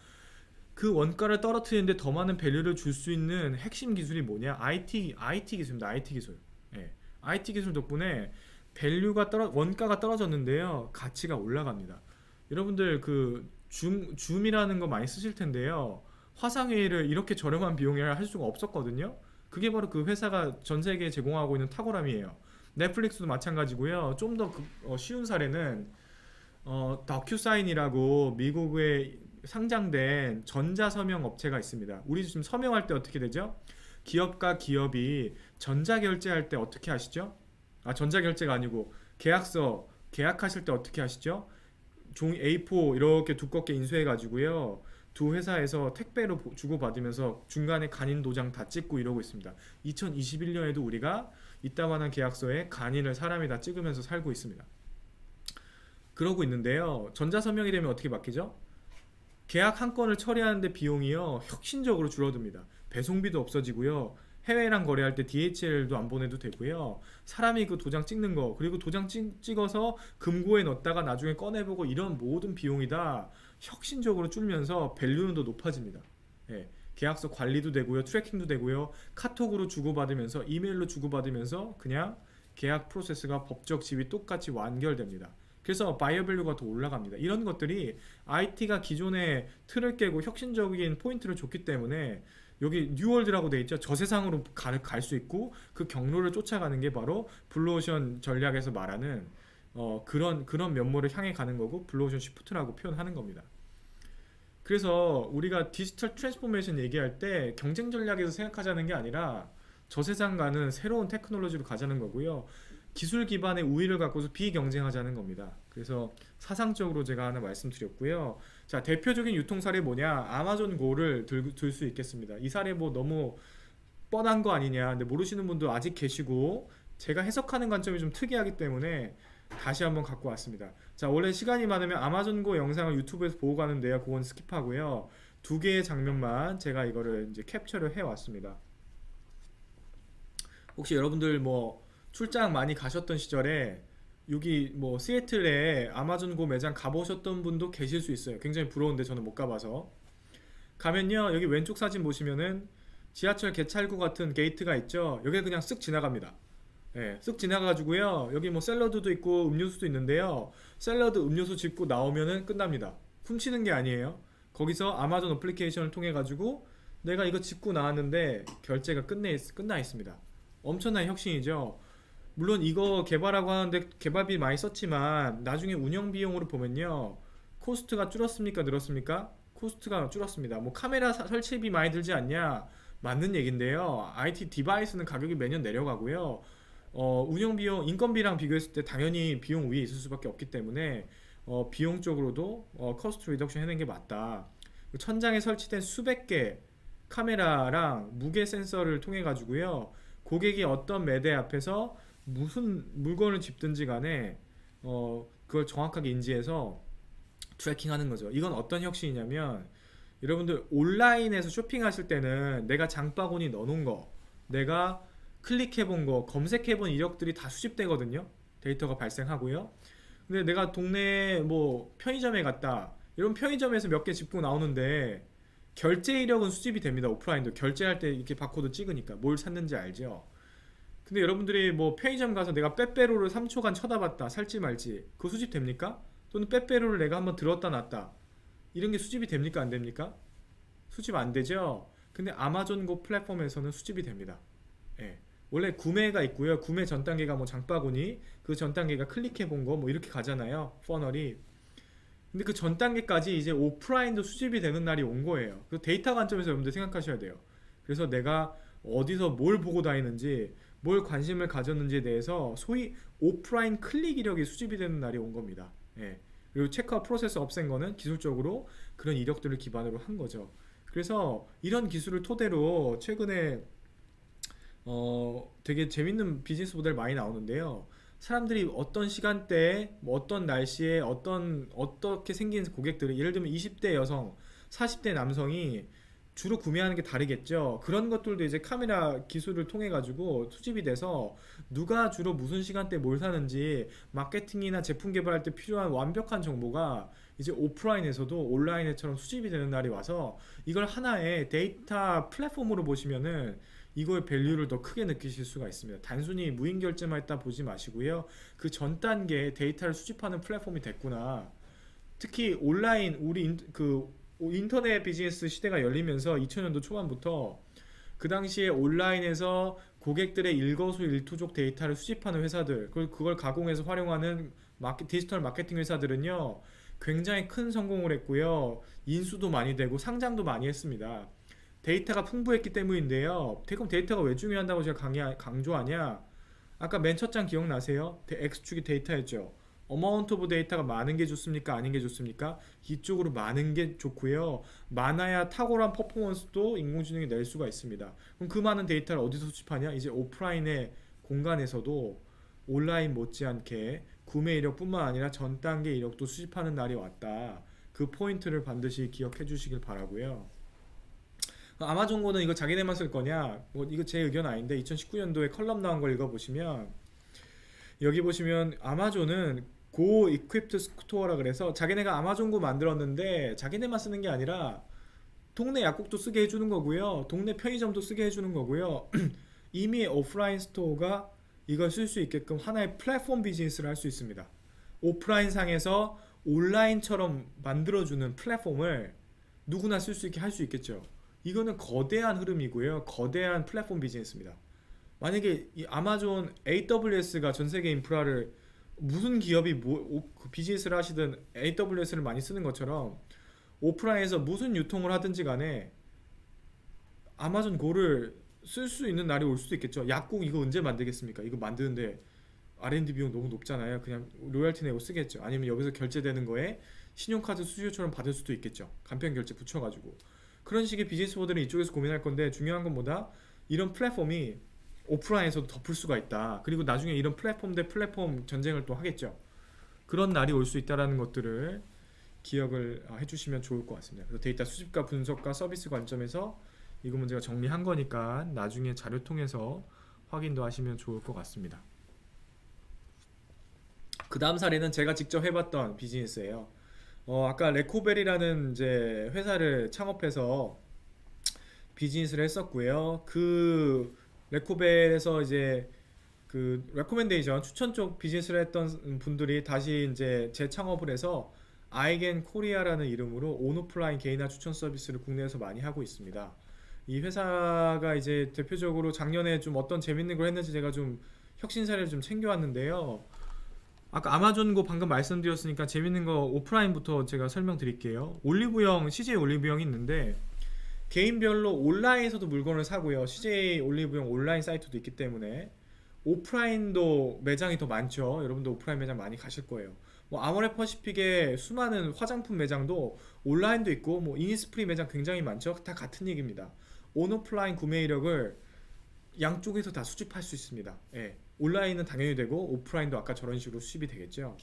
그 원가를 떨어뜨리는데 더 많은 밸류를 줄 수 있는 핵심 기술이 뭐냐? IT 기술입니다. IT 기술. 예. IT 기술 덕분에 원가가 떨어졌는데요. 가치가 올라갑니다. 여러분들 그 줌이라는 거 많이 쓰실 텐데요. 화상회의를 이렇게 저렴한 비용에 할 수가 없었거든요. 그게 바로 그 회사가 전 세계에 제공하고 있는 탁월함이에요. 넷플릭스도 마찬가지고요. 좀 더 쉬운 사례는 다큐사인이라고 미국에 상장된 전자서명 업체가 있습니다. 우리 지금 서명할 때 어떻게 되죠? 기업과 기업이 전자결제할 때 어떻게 하시죠? 전자결제가 아니고 계약하실 때 어떻게 하시죠? 종이 A4 이렇게 두껍게 인쇄해 가지고요. 두 회사에서 택배로 주고받으면서 중간에 간인 도장 다 찍고 이러고 있습니다. 2021년에도 우리가 이따만한 계약서에 간인을 사람이 다 찍으면서 살고 있습니다. 그러고 있는데요. 전자서명이 되면 어떻게 바뀌죠? 계약 한 건을 처리하는데 비용이요. 혁신적으로 줄어듭니다. 배송비도 없어지고요. 해외랑 거래할 때 DHL도 안 보내도 되고요. 사람이 그 도장 찍는 거, 그리고 도장 찍어서 금고에 넣었다가 나중에 꺼내보고, 이런 모든 비용이 다 혁신적으로 줄면서 밸류는 더 높아집니다. 예, 계약서 관리도 되고요. 트래킹도 되고요. 카톡으로 주고받으면서, 이메일로 주고받으면서 그냥 계약 프로세스가 법적 지위 똑같이 완결됩니다. 그래서 바이어 밸류가 더 올라갑니다. 이런 것들이 IT가 기존의 틀을 깨고 혁신적인 포인트를 줬기 때문에, 여기 뉴월드라고 돼 있죠. 저 세상으로 갈 수 있고, 그 경로를 쫓아가는 게 바로 블루오션 전략에서 말하는 그런 면모를 향해 가는 거고, 블루오션 시프트라고 표현하는 겁니다. 그래서 우리가 디지털 트랜스포메이션 얘기할 때 경쟁 전략에서 생각하자는 게 아니라 저 세상 가는 새로운 테크놀로지로 가자는 거고요. 기술 기반의 우위를 갖고서 비경쟁하자는 겁니다. 그래서 사상적으로 제가 하나 말씀드렸고요. 자, 대표적인 유통 사례 뭐냐? 아마존 고를 들 수 있겠습니다. 이 사례 뭐 너무 뻔한 거 아니냐? 근데 모르시는 분도 아직 계시고, 제가 해석하는 관점이 좀 특이하기 때문에 다시 한번 갖고 왔습니다. 자, 원래 시간이 많으면 아마존고 영상을 유튜브에서 보고 가는데요. 그건 스킵하고요. 두 개의 장면만 제가 이거를 이제 캡처를 해 왔습니다. 혹시 여러분들 뭐 출장 많이 가셨던 시절에 여기 뭐 시애틀에 아마존고 매장 가보셨던 분도 계실 수 있어요. 굉장히 부러운데 저는 못 가봐서. 가면요, 여기 왼쪽 사진 보시면은 지하철 개찰구 같은 게이트가 있죠. 여기 그냥 쓱 지나갑니다. 예, 쓱 지나가가지고요. 여기 뭐 샐러드도 있고 음료수도 있는데요. 샐러드 음료수 짚고 나오면은 끝납니다. 훔치는 게 아니에요. 거기서 아마존 어플리케이션을 통해 가지고 내가 이거 짚고 나왔는데 결제가 끝나 있습니다. 엄청난 혁신이죠. 물론 이거 개발하고 하는데 개발비 많이 썼지만 나중에 운영 비용으로 보면요, 코스트가 줄었습니까 늘었습니까? 코스트가 줄었습니다. 뭐 카메라 설치비 많이 들지 않냐? 맞는 얘긴데요. IT 디바이스는 가격이 매년 내려가고요. 운영 비용, 인건비랑 비교했을 때 당연히 비용 위에 있을 수밖에 없기 때문에 비용적으로도 커스트 리덕션 해낸 게 맞다. 천장에 설치된 수백 개 카메라랑 무게 센서를 통해 가지고요, 고객이 어떤 매대 앞에서 무슨 물건을 집든지 간에 그걸 정확하게 인지해서 트래킹하는 거죠. 이건 어떤 혁신이냐면, 여러분들 온라인에서 쇼핑하실 때는 내가 장바구니 넣어놓은 거, 내가 클릭해본 거, 검색해본 이력들이 다 수집되거든요. 데이터가 발생하고요. 근데 내가 동네 뭐 편의점에 갔다, 이런 편의점에서 몇 개 짚고 나오는데 결제 이력은 수집이 됩니다. 오프라인도 결제할 때 이렇게 바코드 찍으니까 뭘 샀는지 알죠. 근데 여러분들이 뭐 편의점 가서 내가 빼빼로를 3초간 쳐다봤다 살지 말지 그거 수집됩니까? 또는 빼빼로를 내가 한번 들었다 놨다 이런 게 수집이 됩니까 안 됩니까? 수집 안 되죠. 근데 아마존고 플랫폼에서는 수집이 됩니다. 예. 원래 구매가 있고요. 구매 전 단계가 뭐 장바구니, 그 전 단계가 클릭해 본 거 뭐 이렇게 가잖아요. 퍼널이. 근데 그 전 단계까지 이제 오프라인도 수집이 되는 날이 온 거예요. 그 데이터 관점에서 여러분들 생각하셔야 돼요. 그래서 내가 어디서 뭘 보고 다니는지, 뭘 관심을 가졌는지에 대해서 소위 오프라인 클릭 이력이 수집이 되는 날이 온 겁니다. 예. 그리고 체크아웃 프로세스 없앤 거는 기술적으로 그런 이력들을 기반으로 한 거죠. 그래서 이런 기술을 토대로 최근에 되게 재밌는 비즈니스 모델 많이 나오는데요. 사람들이 어떤 시간대에 뭐 어떤 날씨에 어떻게 생긴 고객들이 예를 들면 20대 여성, 40대 남성이 주로 구매하는 게 다르겠죠. 그런 것들도 이제 카메라 기술을 통해 가지고 수집이 돼서 누가 주로 무슨 시간대에 뭘 사는지 마케팅이나 제품 개발할 때 필요한 완벽한 정보가 이제 오프라인에서도 온라인에처럼 수집이 되는 날이 와서 이걸 하나의 데이터 플랫폼으로 보시면은 이거의 밸류를 더 크게 느끼실 수가 있습니다. 단순히 무인 결제만 했다 보지 마시고요. 그 전 단계에 데이터를 수집하는 플랫폼이 됐구나. 특히 온라인 그 인터넷 비즈니스 시대가 열리면서 2000년도 초반부터 그 당시에 온라인에서 고객들의 일거수일투족 데이터를 수집하는 회사들 그걸 가공해서 활용하는 디지털 마케팅 회사들은요 굉장히 큰 성공을 했고요. 인수도 많이 되고 상장도 많이 했습니다. 데이터가 풍부했기 때문인데요. 그럼 데이터가 왜 중요한다고 제가 강조하냐? 아까 맨 첫 장 기억나세요? X축이 데이터였죠. 어마운트 오브 데이터가 많은 게 좋습니까? 아닌 게 좋습니까? 이쪽으로 많은 게 좋고요. 많아야 탁월한 퍼포먼스도 인공지능이 낼 수가 있습니다. 그럼 그 많은 데이터를 어디서 수집하냐? 이제 오프라인의 공간에서도 온라인 못지않게 구매 이력뿐만 아니라 전 단계 이력도 수집하는 날이 왔다. 그 포인트를 반드시 기억해 주시길 바라고요. 아마존고는 이거 자기네만 쓸 거냐? 뭐 이거 제 의견 아닌데 2019년도에 컬럼 나온 걸 읽어보시면 여기 보시면 아마존은 고 이퀴프트 스토어라 그래서 자기네가 아마존고 만들었는데 자기네만 쓰는 게 아니라 동네 약국도 쓰게 해주는 거고요. 동네 편의점도 쓰게 해주는 거고요. 이미 오프라인 스토어가 이걸 쓸 수 있게끔 하나의 플랫폼 비즈니스를 할 수 있습니다. 오프라인 상에서 온라인처럼 만들어주는 플랫폼을 누구나 쓸 수 있게 할 수 있겠죠. 이거는 거대한 흐름이고요. 거대한 플랫폼 비즈니스입니다. 만약에 이 아마존 AWS가 전 세계 인프라를 무슨 기업이 그 비즈니스를 하시든 AWS를 많이 쓰는 것처럼 오프라인에서 무슨 유통을 하든지 간에 아마존 고를 쓸 수 있는 날이 올 수도 있겠죠. 약국 이거 언제 만들겠습니까? 이거 만드는데 R&D 비용 너무 높잖아요. 그냥 로열티 내고 쓰겠죠. 아니면 여기서 결제되는 거에 신용카드 수수료처럼 받을 수도 있겠죠. 간편 결제 붙여가지고. 그런 식의 비즈니스 모델은 이쪽에서 고민할 건데 중요한 건 뭐다? 이런 플랫폼이 오프라인에서도 덮을 수가 있다. 그리고 나중에 이런 플랫폼 대 플랫폼 전쟁을 또 하겠죠. 그런 날이 올 수 있다는 것들을 기억을 해주시면 좋을 것 같습니다. 그래서 데이터 수집과 분석과 서비스 관점에서 이거 문제가 정리한 거니까 나중에 자료 통해서 확인도 하시면 좋을 것 같습니다. 그 다음 사례는 제가 직접 해봤던 비즈니스예요. 아까 레코벨이라는 이제 회사를 창업해서 비즈니스를 했었고요. 그 레코벨에서 이제 그 레코멘데이션 추천 쪽 비즈니스를 했던 분들이 다시 이제 재창업을 해서 아이겐 코리아라는 이름으로 온오프라인 개인화 추천 서비스를 국내에서 많이 하고 있습니다. 이 회사가 이제 대표적으로 작년에 좀 어떤 재밌는 걸 했는지 제가 좀 혁신 사례를 좀 챙겨왔는데요. 아까 아마존고 방금 말씀드렸으니까 재밌는 거 오프라인부터 제가 설명드릴게요. 올리브영, CJ 올리브영이 있는데 개인별로 온라인에서도 물건을 사고요. CJ 올리브영 온라인 사이트도 있기 때문에 오프라인도 매장이 더 많죠. 여러분도 오프라인 매장 많이 가실 거예요. 뭐 아모레퍼시픽의 수많은 화장품 매장도 온라인도 있고 뭐 이니스프리 매장 굉장히 많죠. 다 같은 얘기입니다. 온오프라인 구매 이력을 양쪽에서 다 수집할 수 있습니다. 예. 온라인은 당연히 되고 오프라인도 아까 저런 식으로 수집이 되겠죠.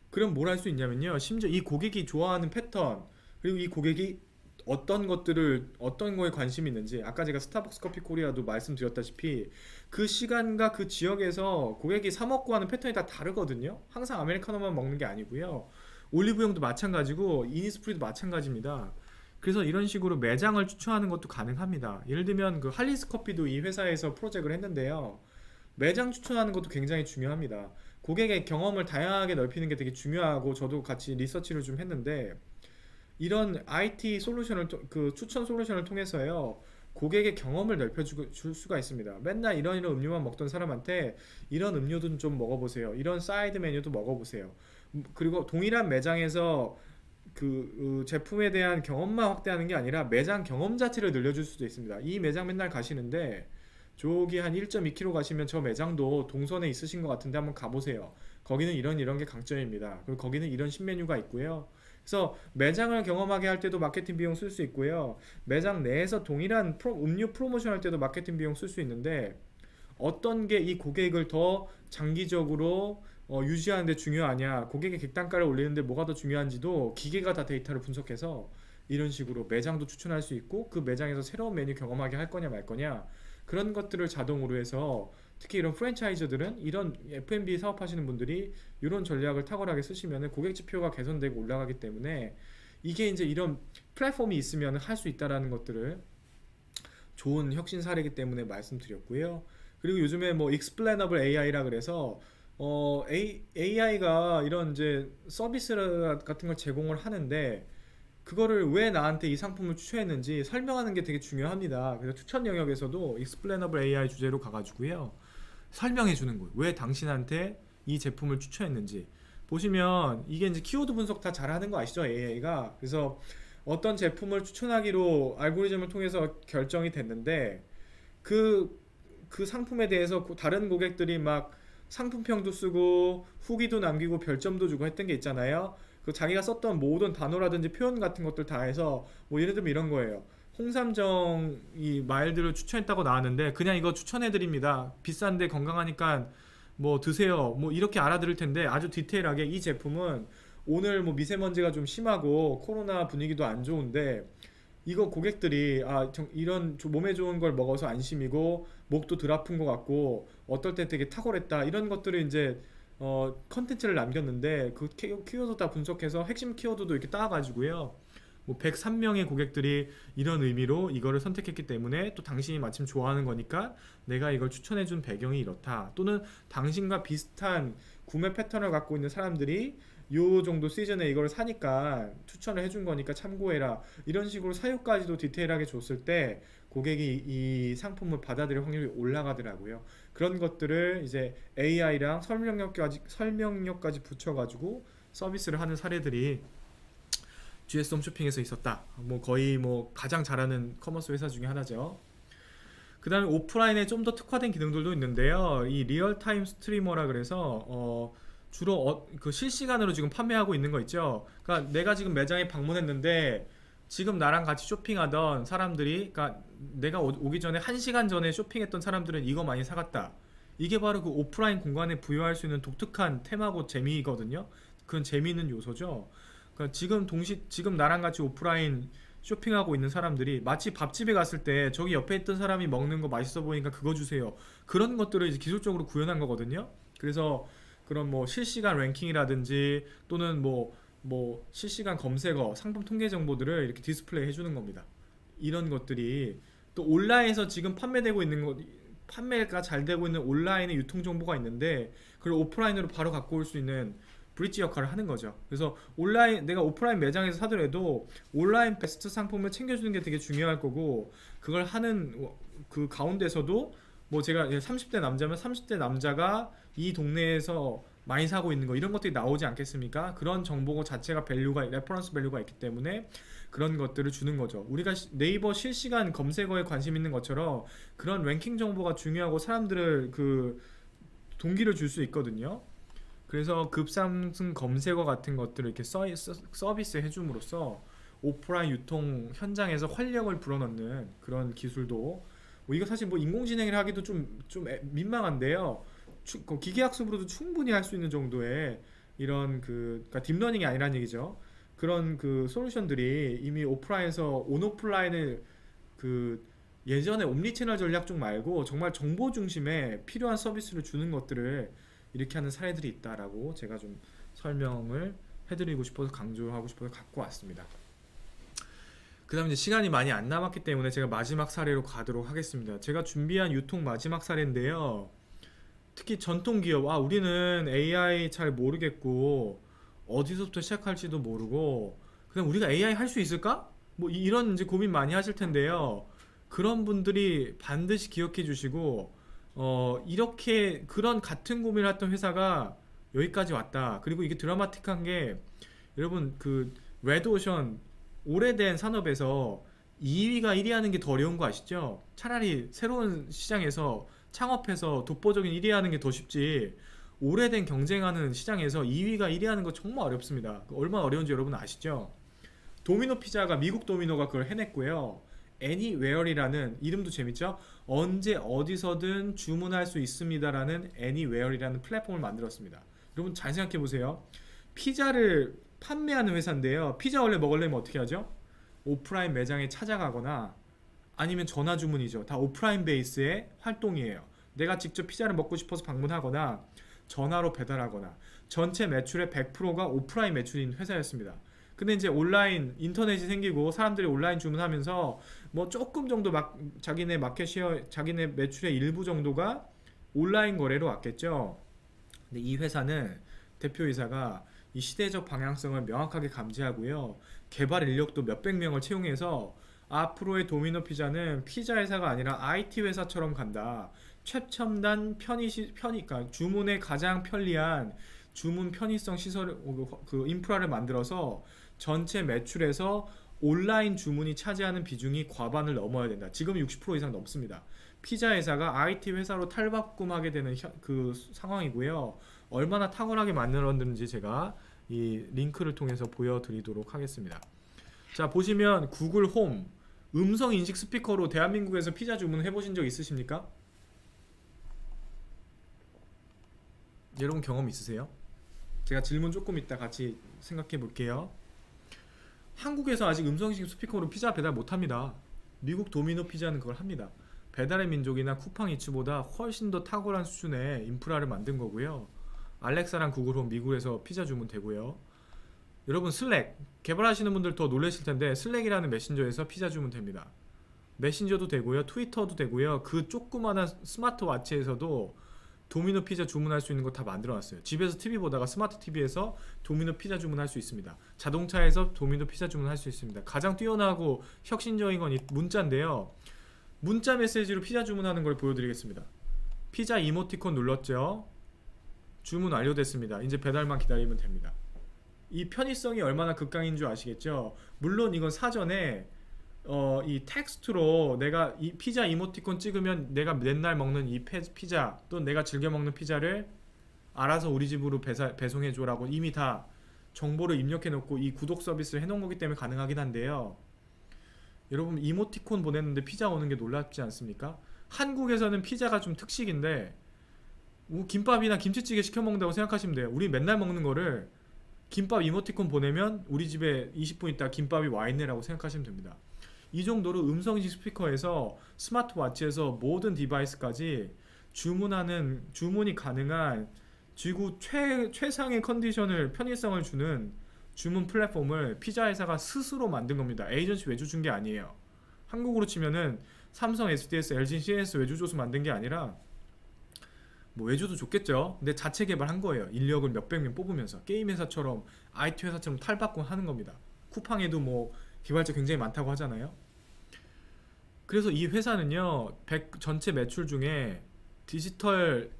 그럼 뭘 할 수 있냐면요. 심지어 이 고객이 좋아하는 패턴 그리고 이 고객이 어떤 거에 관심이 있는지 아까 제가 스타벅스 커피 코리아도 말씀드렸다시피 그 시간과 그 지역에서 고객이 사 먹고 하는 패턴이 다 다르거든요. 항상 아메리카노만 먹는 게 아니고요. 올리브영도 마찬가지고 이니스프리도 마찬가지입니다. 그래서 이런 식으로 매장을 추천하는 것도 가능합니다. 예를 들면 그 할리스 커피도 이 회사에서 프로젝트를 했는데요. 매장 추천하는 것도 굉장히 중요합니다. 고객의 경험을 다양하게 넓히는 게 되게 중요하고 저도 같이 리서치를 좀 했는데 이런 IT 솔루션을 그 추천 솔루션을 통해서요. 고객의 경험을 넓혀줄 수가 있습니다. 맨날 이런 음료만 먹던 사람한테 이런 음료도 좀 먹어보세요. 이런 사이드 메뉴도 먹어보세요. 그리고 동일한 매장에서 그 제품에 대한 경험만 확대하는 게 아니라 매장 경험 자체를 늘려줄 수도 있습니다. 이 매장 맨날 가시는데 저기 한 1.2km 가시면 저 매장도 동선에 있으신 것 같은데 한번 가보세요. 거기는 이런 게 강점입니다. 그리고 거기는 이런 신메뉴가 있고요. 그래서 매장을 경험하게 할 때도 마케팅 비용 쓸 수 있고요. 매장 내에서 동일한 음료 프로모션 할 때도 마케팅 비용 쓸 수 있는데 어떤 게 이 고객을 더 장기적으로 유지하는 데 중요하냐, 고객의 객단가를 올리는데 뭐가 더 중요한지도 기계가 다 데이터를 분석해서 이런 식으로 매장도 추천할 수 있고 그 매장에서 새로운 메뉴 경험하게 할 거냐 말 거냐 그런 것들을 자동으로 해서 특히 이런 프랜차이저들은 이런 F&B 사업하시는 분들이 이런 전략을 탁월하게 쓰시면 고객 지표가 개선되고 올라가기 때문에 이게 이제 이런 플랫폼이 있으면 할 수 있다라는 것들을 좋은 혁신 사례이기 때문에 말씀드렸고요. 그리고 요즘에 뭐 Explainable AI라 그래서 AI가 이런 이제 서비스 같은 걸 제공을 하는데 그거를 왜 나한테 이 상품을 추천했는지 설명하는 게 되게 중요합니다. 그래서 추천 영역에서도 Explainable AI 주제로 가가지고요. 설명해 주는 거예요. 왜 당신한테 이 제품을 추천했는지. 보시면 이게 이제 키워드 분석 다 잘하는 거 아시죠? AI가. 그래서 어떤 제품을 추천하기로 알고리즘을 통해서 결정이 됐는데 그, 그 상품에 대해서 다른 고객들이 막 상품평도 쓰고 후기도 남기고 별점도 주고 했던 게 있잖아요. 그 자기가 썼던 모든 단어라든지 표현 같은 것들 다 해서 뭐 예를 들면 이런 거예요. 홍삼정 이 마일드를 추천했다고 나왔는데 그냥 이거 추천해드립니다. 비싼데 건강하니까 뭐 드세요. 뭐 이렇게 알아들을 텐데 아주 디테일하게 이 제품은 오늘 뭐 미세먼지가 좀 심하고 코로나 분위기도 안 좋은데 이거 고객들이 이런 몸에 좋은 걸 먹어서 안심이고 목도 덜 아픈 것 같고 어떨 때 되게 탁월했다 이런 것들을 이제 컨텐츠를 남겼는데 그 키워드 다 분석해서 핵심 키워드도 이렇게 따가지고요. 뭐 103명의 고객들이 이런 의미로 이거를 선택했기 때문에 또 당신이 마침 좋아하는 거니까 내가 이걸 추천해준 배경이 이렇다. 또는 당신과 비슷한 구매 패턴을 갖고 있는 사람들이 요 정도 시즌에 이걸 사니까 추천을 해준 거니까 참고해라. 이런 식으로 사유까지도 디테일하게 줬을 때 고객이 이 상품을 받아들일 확률이 올라가더라고요. 그런 것들을 이제 AI랑 설명력까지 붙여가지고 서비스를 하는 사례들이 GS 홈쇼핑에서 있었다. 뭐 거의 뭐 가장 잘하는 커머스 회사 중에 하나죠. 그 다음에 오프라인에 좀 더 특화된 기능들도 있는데요. 이 리얼타임 스트리머라 그래서 주로 그 실시간으로 지금 판매하고 있는 거 있죠. 그러니까 내가 지금 매장에 방문했는데 지금 나랑 같이 쇼핑하던 사람들이, 그러니까 내가 오기 전에 1시간 전에 쇼핑했던 사람들은 이거 많이 사갔다. 이게 바로 그 오프라인 공간에 부여할 수 있는 독특한 테마고 재미거든요. 그런 재미있는 요소죠. 그러니까 지금 나랑 같이 오프라인 쇼핑하고 있는 사람들이 마치 밥집에 갔을 때 저기 옆에 있던 사람이 먹는 거 맛있어 보니까 그거 주세요. 그런 것들을 이제 기술적으로 구현한 거거든요. 그래서 그런 뭐 실시간 랭킹이라든지 또는 뭐 실시간 검색어, 상품 통계 정보들을 이렇게 디스플레이 해주는 겁니다. 이런 것들이 또 온라인에서 지금 판매가 잘 되고 있는 온라인의 유통 정보가 있는데 그걸 오프라인으로 바로 갖고 올 수 있는 브릿지 역할을 하는 거죠. 그래서 내가 오프라인 매장에서 사더라도 온라인 베스트 상품을 챙겨주는 게 되게 중요할 거고 그걸 하는 그 가운데서도 뭐 제가 30대 남자면 30대 남자가 이 동네에서 많이 사고 있는 거 이런 것들이 나오지 않겠습니까? 그런 정보 자체가 레퍼런스 밸류가 있기 때문에 그런 것들을 주는 거죠. 우리가 네이버 실시간 검색어에 관심 있는 것처럼 그런 랭킹 정보가 중요하고 사람들을 그 동기를 줄 수 있거든요. 그래서 급상승 검색어 같은 것들을 이렇게 서비스 해줌으로써 오프라인 유통 현장에서 활력을 불어넣는 그런 기술도 이거 사실 뭐 인공지능을 하기도 좀 민망한데요. 기계학습으로도 충분히 할 수 있는 정도의 이런 그러니까 딥러닝이 아니란 얘기죠. 그런 그 솔루션들이 이미 오프라인에서 온오프라인을 그 예전에 옴니채널 전략 쪽 말고 정말 정보 중심에 필요한 서비스를 주는 것들을 이렇게 하는 사례들이 있다라고 제가 좀 설명을 해드리고 싶어서 강조하고 싶어서 갖고 왔습니다. 그다음 이제 시간이 많이 안 남았기 때문에 제가 마지막 사례로 가도록 하겠습니다. 제가 준비한 유통 마지막 사례인데요. 특히 전통 기업, 우리는 AI 잘 모르겠고 어디서부터 시작할지도 모르고 그냥 우리가 AI 할 수 있을까? 뭐 이런 이제 고민 많이 하실 텐데요. 그런 분들이 반드시 기억해 주시고 이렇게 그런 같은 고민을 했던 회사가 여기까지 왔다. 그리고 이게 드라마틱한 게 여러분 그 레드오션 오래된 산업에서 2위가 1위 하는 게 더 어려운 거 아시죠? 차라리 새로운 시장에서 창업해서 독보적인 1위 하는 게 더 쉽지 오래된 경쟁하는 시장에서 2위가 1위 하는 거 정말 어렵습니다. 얼마나 어려운지 여러분 아시죠? 도미노 피자가 미국 도미노가 그걸 해냈고요. 애니웨어이라는 이름도 재밌죠? 언제 어디서든 주문할 수 있습니다라는 애니웨어이라는 플랫폼을 만들었습니다. 여러분 잘 생각해 보세요. 피자를 판매하는 회사인데요. 피자 원래 먹으려면 어떻게 하죠? 오프라인 매장에 찾아가거나 아니면 전화 주문이죠. 다 오프라인 베이스의 활동이에요. 내가 직접 피자를 먹고 싶어서 방문하거나 전화로 배달하거나 전체 매출의 100%가 오프라인 매출인 회사였습니다. 근데 이제 온라인 인터넷이 생기고 사람들이 온라인 주문하면서 뭐 조금 정도 자기네 마켓 쉐어, 자기네 매출의 일부 정도가 온라인 거래로 왔겠죠. 근데 이 회사는 대표이사가 이 시대적 방향성을 명확하게 감지하고요. 개발 인력도 몇백 명을 채용해서 앞으로의 도미노 피자는 피자 회사가 아니라 IT 회사처럼 간다. 최첨단 그러니까 주문에 가장 편리한 주문 편의성 시설 그 인프라를 만들어서 전체 매출에서 온라인 주문이 차지하는 비중이 과반을 넘어야 된다. 지금 60% 이상 넘습니다. 피자 회사가 IT 회사로 탈바꿈하게 되는 그 상황이고요. 얼마나 탁월하게 만들었는지 제가 이 링크를 통해서 보여드리도록 하겠습니다. 자, 보시면 구글 홈 음성 인식 스피커로 대한민국에서 피자 주문 해보신 적 있으십니까? 여러분 경험 있으세요? 제가 질문 조금 이따 같이 생각해 볼게요. 한국에서 아직 음성인식 스피커로 피자 배달 못합니다. 미국 도미노 피자는 그걸 합니다. 배달의 민족이나 쿠팡이츠보다 훨씬 더 탁월한 수준의 인프라를 만든 거고요. 알렉사랑 구글홈 미국에서 피자 주문 되고요. 여러분 슬랙 개발하시는 분들 더 놀라실 텐데 슬랙이라는 메신저에서 피자 주문 됩니다. 메신저도 되고요. 트위터도 되고요. 그 조그마한 스마트워치에서도 도미노 피자 주문할 수 있는 거 다 만들어놨어요. 집에서 TV 보다가 스마트 TV에서 도미노 피자 주문할 수 있습니다. 자동차에서 도미노 피자 주문할 수 있습니다. 가장 뛰어나고 혁신적인 건 이 문자인데요. 문자 메시지로 피자 주문하는 걸 보여드리겠습니다. 피자 이모티콘 눌렀죠. 주문 완료됐습니다. 이제 배달만 기다리면 됩니다. 이 편의성이 얼마나 극강인 줄 아시겠죠? 물론 이건 사전에 이 텍스트로 내가 이 피자 이모티콘 찍으면 내가 맨날 먹는 이 피자 또는 내가 즐겨 먹는 피자를 알아서 우리 집으로 배송해줘라고 이미 다 정보를 입력해 놓고 이 구독 서비스를 해놓은 거기 때문에 가능하긴 한데요. 여러분 이모티콘 보냈는데 피자 오는 게 놀랍지 않습니까? 한국에서는 피자가 좀 특식인데 뭐 김밥이나 김치찌개 시켜 먹는다고 생각하시면 돼요. 우리 맨날 먹는 거를 김밥 이모티콘 보내면 우리 집에 20분 있다 김밥이 와 있네라고 생각하시면 됩니다. 이 정도로 음성인식 스피커에서 스마트워치에서 모든 디바이스까지 주문이 가능한 지구 최상의 컨디션을 편의성을 주는 주문 플랫폼을 피자 회사가 스스로 만든 겁니다. 에이전시 외주 준 게 아니에요. 한국으로 치면은 삼성, SDS, LG, CS 외주줘서 만든 게 아니라 뭐 외주도 좋겠죠. 근데 자체 개발한 거예요. 인력을 몇백 명 뽑으면서 게임 회사처럼 IT 회사처럼 탈바꿈 하는 겁니다. 쿠팡에도 뭐 개발자 굉장히 많다고 하잖아요. 그래서 이 회사는요, 전체 매출 중에 디지털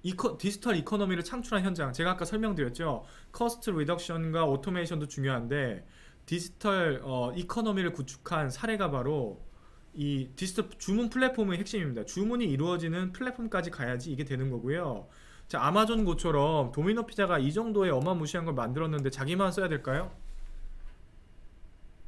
이코노미를 창출한 현장, 제가 아까 설명드렸죠. 커스트 리덕션과 오토메이션도 중요한데 디지털 이코노미를 구축한 사례가 바로 이 디지털 주문 플랫폼의 핵심입니다. 주문이 이루어지는 플랫폼까지 가야지 이게 되는 거고요. 자, 아마존 고처럼 도미노 피자가 이 정도의 어마무시한 걸 만들었는데 자기만 써야 될까요?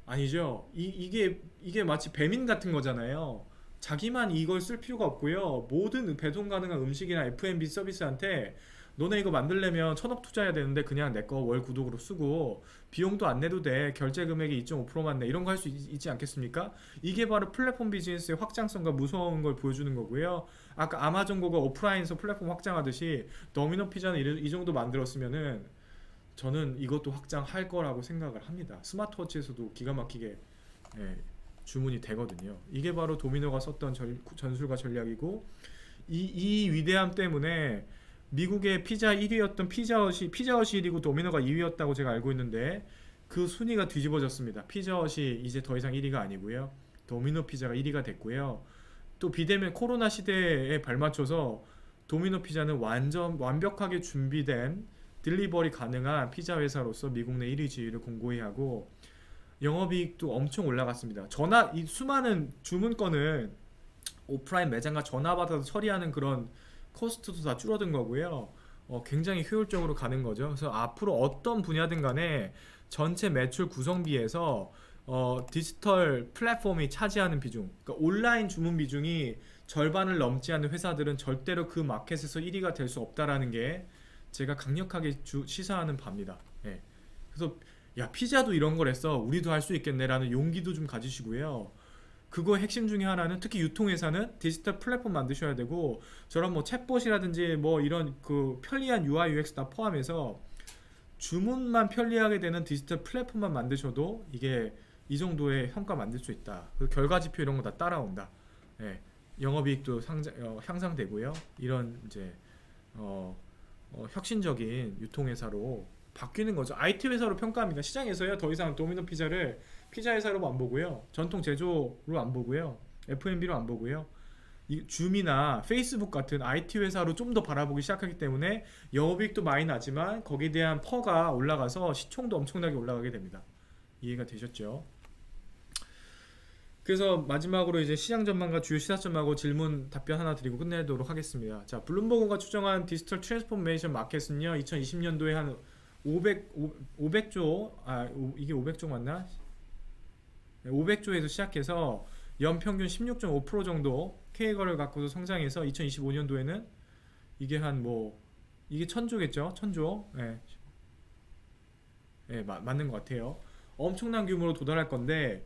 아니죠. 이게 마치 배민 같은 거잖아요. 자기만 이걸 쓸 필요가 없고요. 모든 배송 가능한 음식이나 F&B 서비스한테 너네 이거 만들려면 1,000억 투자해야 되는데 그냥 내 거 월 구독으로 쓰고 비용도 안 내도 돼. 결제 금액이 2.5%만 내. 이런 거 할 수 있지 않겠습니까? 이게 바로 플랫폼 비즈니스의 확장성과 무서운 걸 보여주는 거고요. 아까 아마존고가 오프라인에서 플랫폼 확장하듯이 도미노 피자는 이 정도 만들었으면은 저는 이것도 확장할 거라고 생각을 합니다. 스마트워치에서도 기가 막히게 예, 주문이 되거든요. 이게 바로 도미노가 썼던 전술과 전략이고 이 위대함 때문에 미국의 피자 1위였던 피자헛이 1위고 도미노가 2위였다고 제가 알고 있는데 그 순위가 뒤집어졌습니다. 피자헛이 이제 더 이상 1위가 아니고요. 도미노 피자가 1위가 됐고요. 또 비대면 코로나 시대에 발맞춰서 도미노 피자는 완벽하게 준비된 딜리버리 가능한 피자 회사로서 미국 내 1위 지위를 공고히 하고 영업이익도 엄청 올라갔습니다. 이 수많은 주문 건은 오프라인 매장과 전화 받아서 처리하는 그런 코스트도 다 줄어든 거고요. 굉장히 효율적으로 가는 거죠. 그래서 앞으로 어떤 분야든 간에 전체 매출 구성비에서 디지털 플랫폼이 차지하는 비중, 그러니까 온라인 주문 비중이 절반을 넘지 않는 회사들은 절대로 그 마켓에서 1위가 될 수 없다라는 게 제가 강력하게 시사하는 바입니다. 예. 그래서 야, 피자도 이런 걸 했어, 우리도 할 수 있겠네라는 용기도 좀 가지시고요. 그거의 핵심 중에 하나는 특히 유통회사는 디지털 플랫폼 만드셔야 되고 저런 뭐 챗봇이라든지 뭐 이런 그 편리한 UI UX 다 포함해서 주문만 편리하게 되는 디지털 플랫폼만 만드셔도 이게 이 정도의 성과 만들 수 있다. 그 결과지표 이런 거 다 따라온다. 예. 영업이익도 향상되고요. 이런 이제 혁신적인 유통회사로 바뀌는 거죠. IT 회사로 평가합니다. 시장에서요 더 이상 도미노 피자를 피자 회사로 안 보고요, 전통 제조로 안 보고요, F&B로 안 보고요, 이 줌이나 페이스북 같은 IT 회사로 좀 더 바라보기 시작하기 때문에 영업이익도 많이 나지만 거기에 대한 퍼가 올라가서 시총도 엄청나게 올라가게 됩니다. 이해가 되셨죠? 그래서 마지막으로 이제 시장 전망과 주요 시사점하고 질문 답변 하나 드리고 끝내도록 하겠습니다. 자, 블룸버그가 추정한 디지털 트랜스포메이션 마켓은요 2020년도에 한 500조, 이게 500조 맞나? 500조에서 시작해서 연평균 16.5% 정도 K거를 갖고서 성장해서 2025년도에는 이게 한 뭐 이게 1000조겠죠? 1000조. 예. 예, 맞는 것 같아요. 엄청난 규모로 도달할 건데,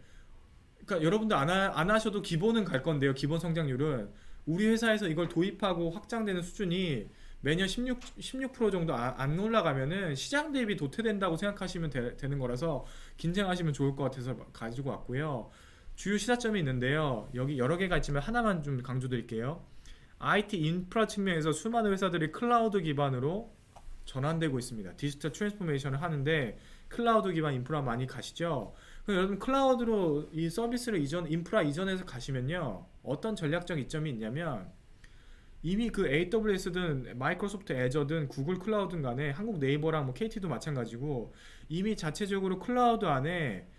그러니까 여러분들 안 하셔도 기본은 갈 건데요. 기본 성장률은 우리 회사에서 이걸 도입하고 확장되는 수준이 매년 16% 정도 안 올라가면은 시장 대비 도태된다고 생각하시면 되는 거라서 긴장하시면 좋을 것 같아서 가지고 왔고요. 주요 시사점이 있는데요. 여기 여러 개가 있지만 하나만 좀 강조드릴게요. IT 인프라 측면에서 수많은 회사들이 클라우드 기반으로 전환되고 있습니다. 디지털 트랜스포메이션을 하는데 클라우드 기반 인프라 많이 가시죠? 그럼 여러분 클라우드로 이 서비스를 인프라 이전해서 가시면요. 어떤 전략적 이점이 있냐면 이미 그 AWS든 마이크로소프트 애저든 구글 클라우드든 간에 한국 네이버랑 뭐 KT도 마찬가지고 이미 자체적으로 클라우드 안에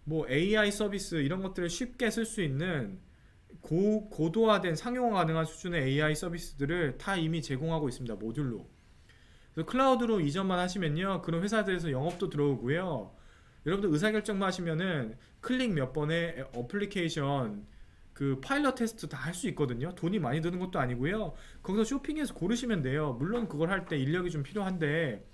뭐 AI 서비스 이런 것들을 쉽게 쓸 수 있는 고도화된 상용화 가능한 수준의 AI 서비스들을 다 이미 제공하고 있습니다. 모듈로. 그래서 클라우드로 이전만 하시면요. 그런 회사들에서 영업도 들어오고요. 여러분들 의사결정만 하시면은 클릭 몇 번에 어플리케이션 그 파일럿 테스트 다 할 수 있거든요. 돈이 많이 드는 것도 아니고요. 거기서 쇼핑해서 고르시면 돼요. 물론 그걸 할 때 인력이 좀 필요한데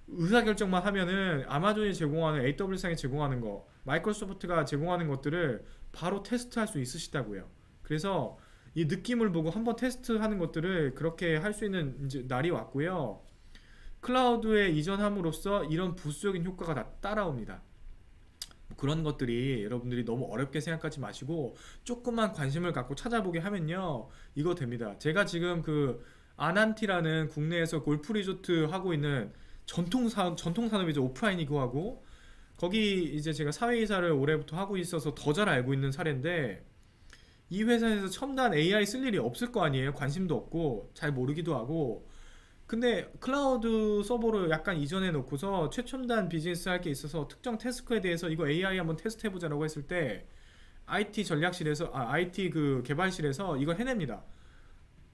의사결정만 하면은 아마존이 제공하는 AWS상에 제공하는 거, 마이크로소프트가 제공하는 것들을 바로 테스트할 수 있으시다고요. 그래서 이 느낌을 보고 한번 테스트하는 것들을 그렇게 할 수 있는 이제 날이 왔고요. 클라우드에 이전함으로써 이런 부수적인 효과가 다 따라옵니다. 그런 것들이 여러분들이 너무 어렵게 생각하지 마시고 조금만 관심을 갖고 찾아보게 하면요 이거 됩니다. 제가 지금 그 아난티라는 국내에서 골프 리조트 하고 있는 전통 산업이죠. 오프라인이고 하고 거기 이제 제가 사회이사를 올해부터 하고 있어서 더 잘 알고 있는 사례인데 이 회사에서 첨단 AI 쓸 일이 없을 거 아니에요. 관심도 없고 잘 모르기도 하고 근데 클라우드 서버를 약간 이전해 놓고서 최첨단 비즈니스 할 게 있어서 특정 태스크에 대해서 이거 AI 한번 테스트 해보자라고 했을 때 IT 전략실에서 IT 그 개발실에서 이걸 해냅니다.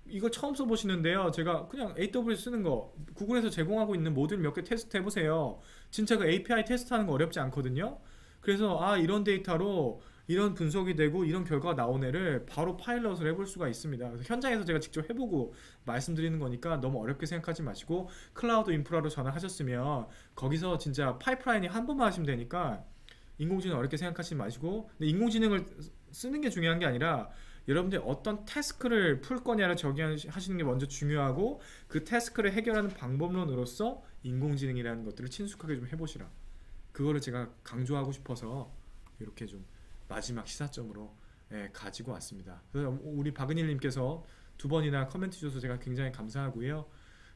이걸 처음 써보시는데요. 제가 그냥 AWS 쓰는 거 구글에서 제공하고 있는 모듈 몇 개 테스트 해보세요. 진짜 그 API 테스트하는 거 어렵지 않거든요. 그래서 이런 데이터로 이런 분석이 되고 이런 결과가 나오네를 바로 파일럿을 해볼 수가 있습니다. 그래서 현장에서 제가 직접 해보고 말씀드리는 거니까 너무 어렵게 생각하지 마시고 클라우드 인프라로 전환하셨으면 거기서 진짜 파이프라인이 한 번만 하시면 되니까 인공지능 어렵게 생각하지 마시고 근데 인공지능을 쓰는 게 중요한 게 아니라 여러분들이 어떤 태스크를 풀 거냐를 정의하시는 게 먼저 중요하고 그 태스크를 해결하는 방법론으로서 인공지능이라는 것들을 친숙하게 좀 해보시라. 그거를 제가 강조하고 싶어서 이렇게 좀 마지막 시사점으로 가지고 왔습니다. 그래서 우리 박은일님께서 두 번이나 커멘트 주셔서 제가 굉장히 감사하고요.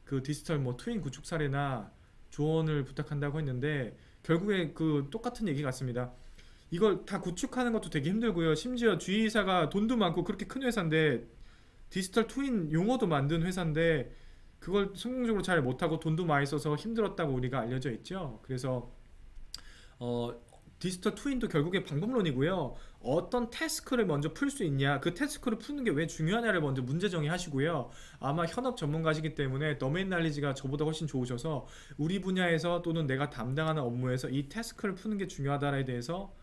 그 디지털 뭐 트윈 구축 사례나 조언을 부탁한다고 했는데 결국에 그 똑같은 얘기 같습니다. 이걸 다 구축하는 것도 되게 힘들고요. 심지어 주의사가 돈도 많고 그렇게 큰 회사인데 디지털 트윈 용어도 만든 회사인데 그걸 성공적으로 잘 못하고 돈도 많이 써서 힘들었다고 우리가 알려져 있죠. 그래서 어, 디지털 트윈도 결국에 방법론이고요. 어떤 태스크를 먼저 풀 수 있냐, 그 태스크를 푸는 게 왜 중요하냐를 먼저 문제 정의하시고요. 아마 현업 전문가시기 때문에 도메인 날리지가 저보다 훨씬 좋으셔서 우리 분야에서 또는 내가 담당하는 업무에서 이 태스크를 푸는 게 중요하다에 대해서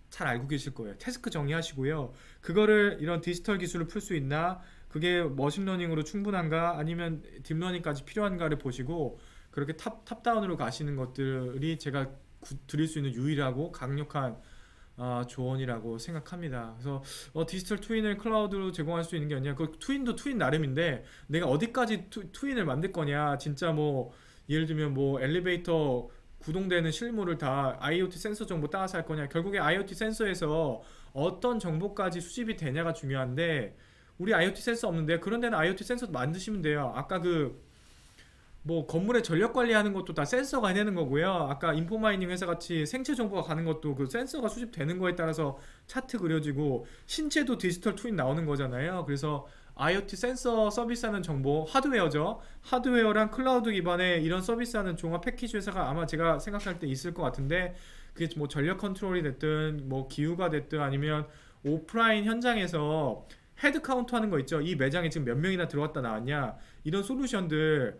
잘 알고 계실 거예요. 태스크 정의하시고요. 그거를 이런 디지털 기술을 풀 수 있나, 그게 머신러닝으로 충분한가, 아니면 딥러닝까지 필요한가를 보시고 그렇게 탑다운으로 가시는 것들이 제가 드릴 수 있는 유일하고 강력한 조언이라고 생각합니다. 그래서 디지털 트윈을 클라우드로 제공할 수 있는 게 아니라 그 트윈도 트윈 나름인데 내가 어디까지 트윈을 만들 거냐. 진짜 뭐 예를 들면 뭐 엘리베이터 구동되는 실물을 다 IoT 센서 정보 따라서 할 거냐. 결국에 IoT 센서에서 어떤 정보까지 수집이 되냐가 중요한데 우리 IoT 센서 없는데 그런 데는 IoT 센서 만드시면 돼요. 아까 그 뭐 건물의 전력 관리하는 것도 다 센서가 해내는 거고요. 아까 인포마이닝 회사 같이 생체 정보가 가는 것도 그 센서가 수집되는 거에 따라서 차트 그려지고 신체도 디지털 트윈 나오는 거잖아요. 그래서 IoT 센서 서비스하는 정보 하드웨어죠. 하드웨어랑 클라우드 기반의 이런 서비스하는 종합 패키지 회사가 아마 제가 생각할 때 있을 것 같은데 그게 뭐 전력 컨트롤이 됐든 뭐 기후가 됐든 아니면 오프라인 현장에서 헤드 카운트 하는 거 있죠. 이 매장에 지금 몇 명이나 들어왔다 나왔냐. 이런 솔루션들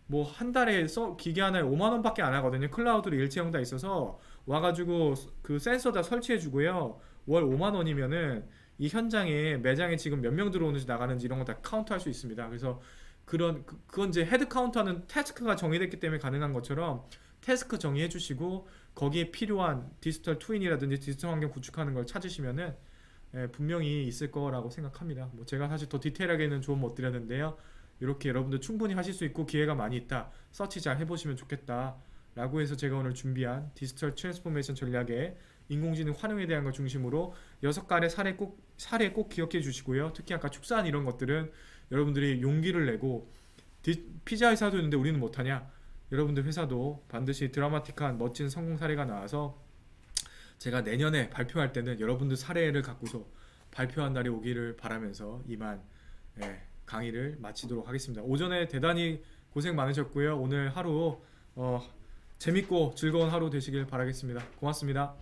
뭐 한 달에 기계 하나에 5만 원밖에 안 하거든요. 클라우드로 일체형 다 있어서 와가지고 그 센서 다 설치해 주고요. 월 5만 원이면은 이 현장에 매장에 지금 몇 명 들어오는지 나가는지 이런 거 다 카운트 할 수 있습니다. 그래서 그건 이제 헤드 카운트하는 태스크가 정의됐기 때문에 가능한 것처럼 태스크 정의해 주시고 거기에 필요한 디지털 트윈이라든지 디지털 환경 구축하는 걸 찾으시면은 분명히 있을 거라고 생각합니다. 뭐 제가 사실 더 디테일하게는 조언 못 드렸는데요. 이렇게 여러분들 충분히 하실 수 있고 기회가 많이 있다. 서치 잘 해보시면 좋겠다. 라고 해서 제가 오늘 준비한 디지털 트랜스포메이션 전략의 인공지능 활용에 대한 걸 중심으로 6가지 사례 꼭 기억해 주시고요. 특히 아까 축산 이런 것들은 여러분들이 용기를 내고 피자 회사도 있는데 우리는 못하냐? 여러분들 회사도 반드시 드라마틱한 멋진 성공 사례가 나와서 제가 내년에 발표할 때는 여러분들 사례를 갖고서 발표한 날이 오기를 바라면서 이만 강의를 마치도록 하겠습니다. 오전에 대단히 고생 많으셨고요. 오늘 하루 재밌고 즐거운 하루 되시길 바라겠습니다. 고맙습니다.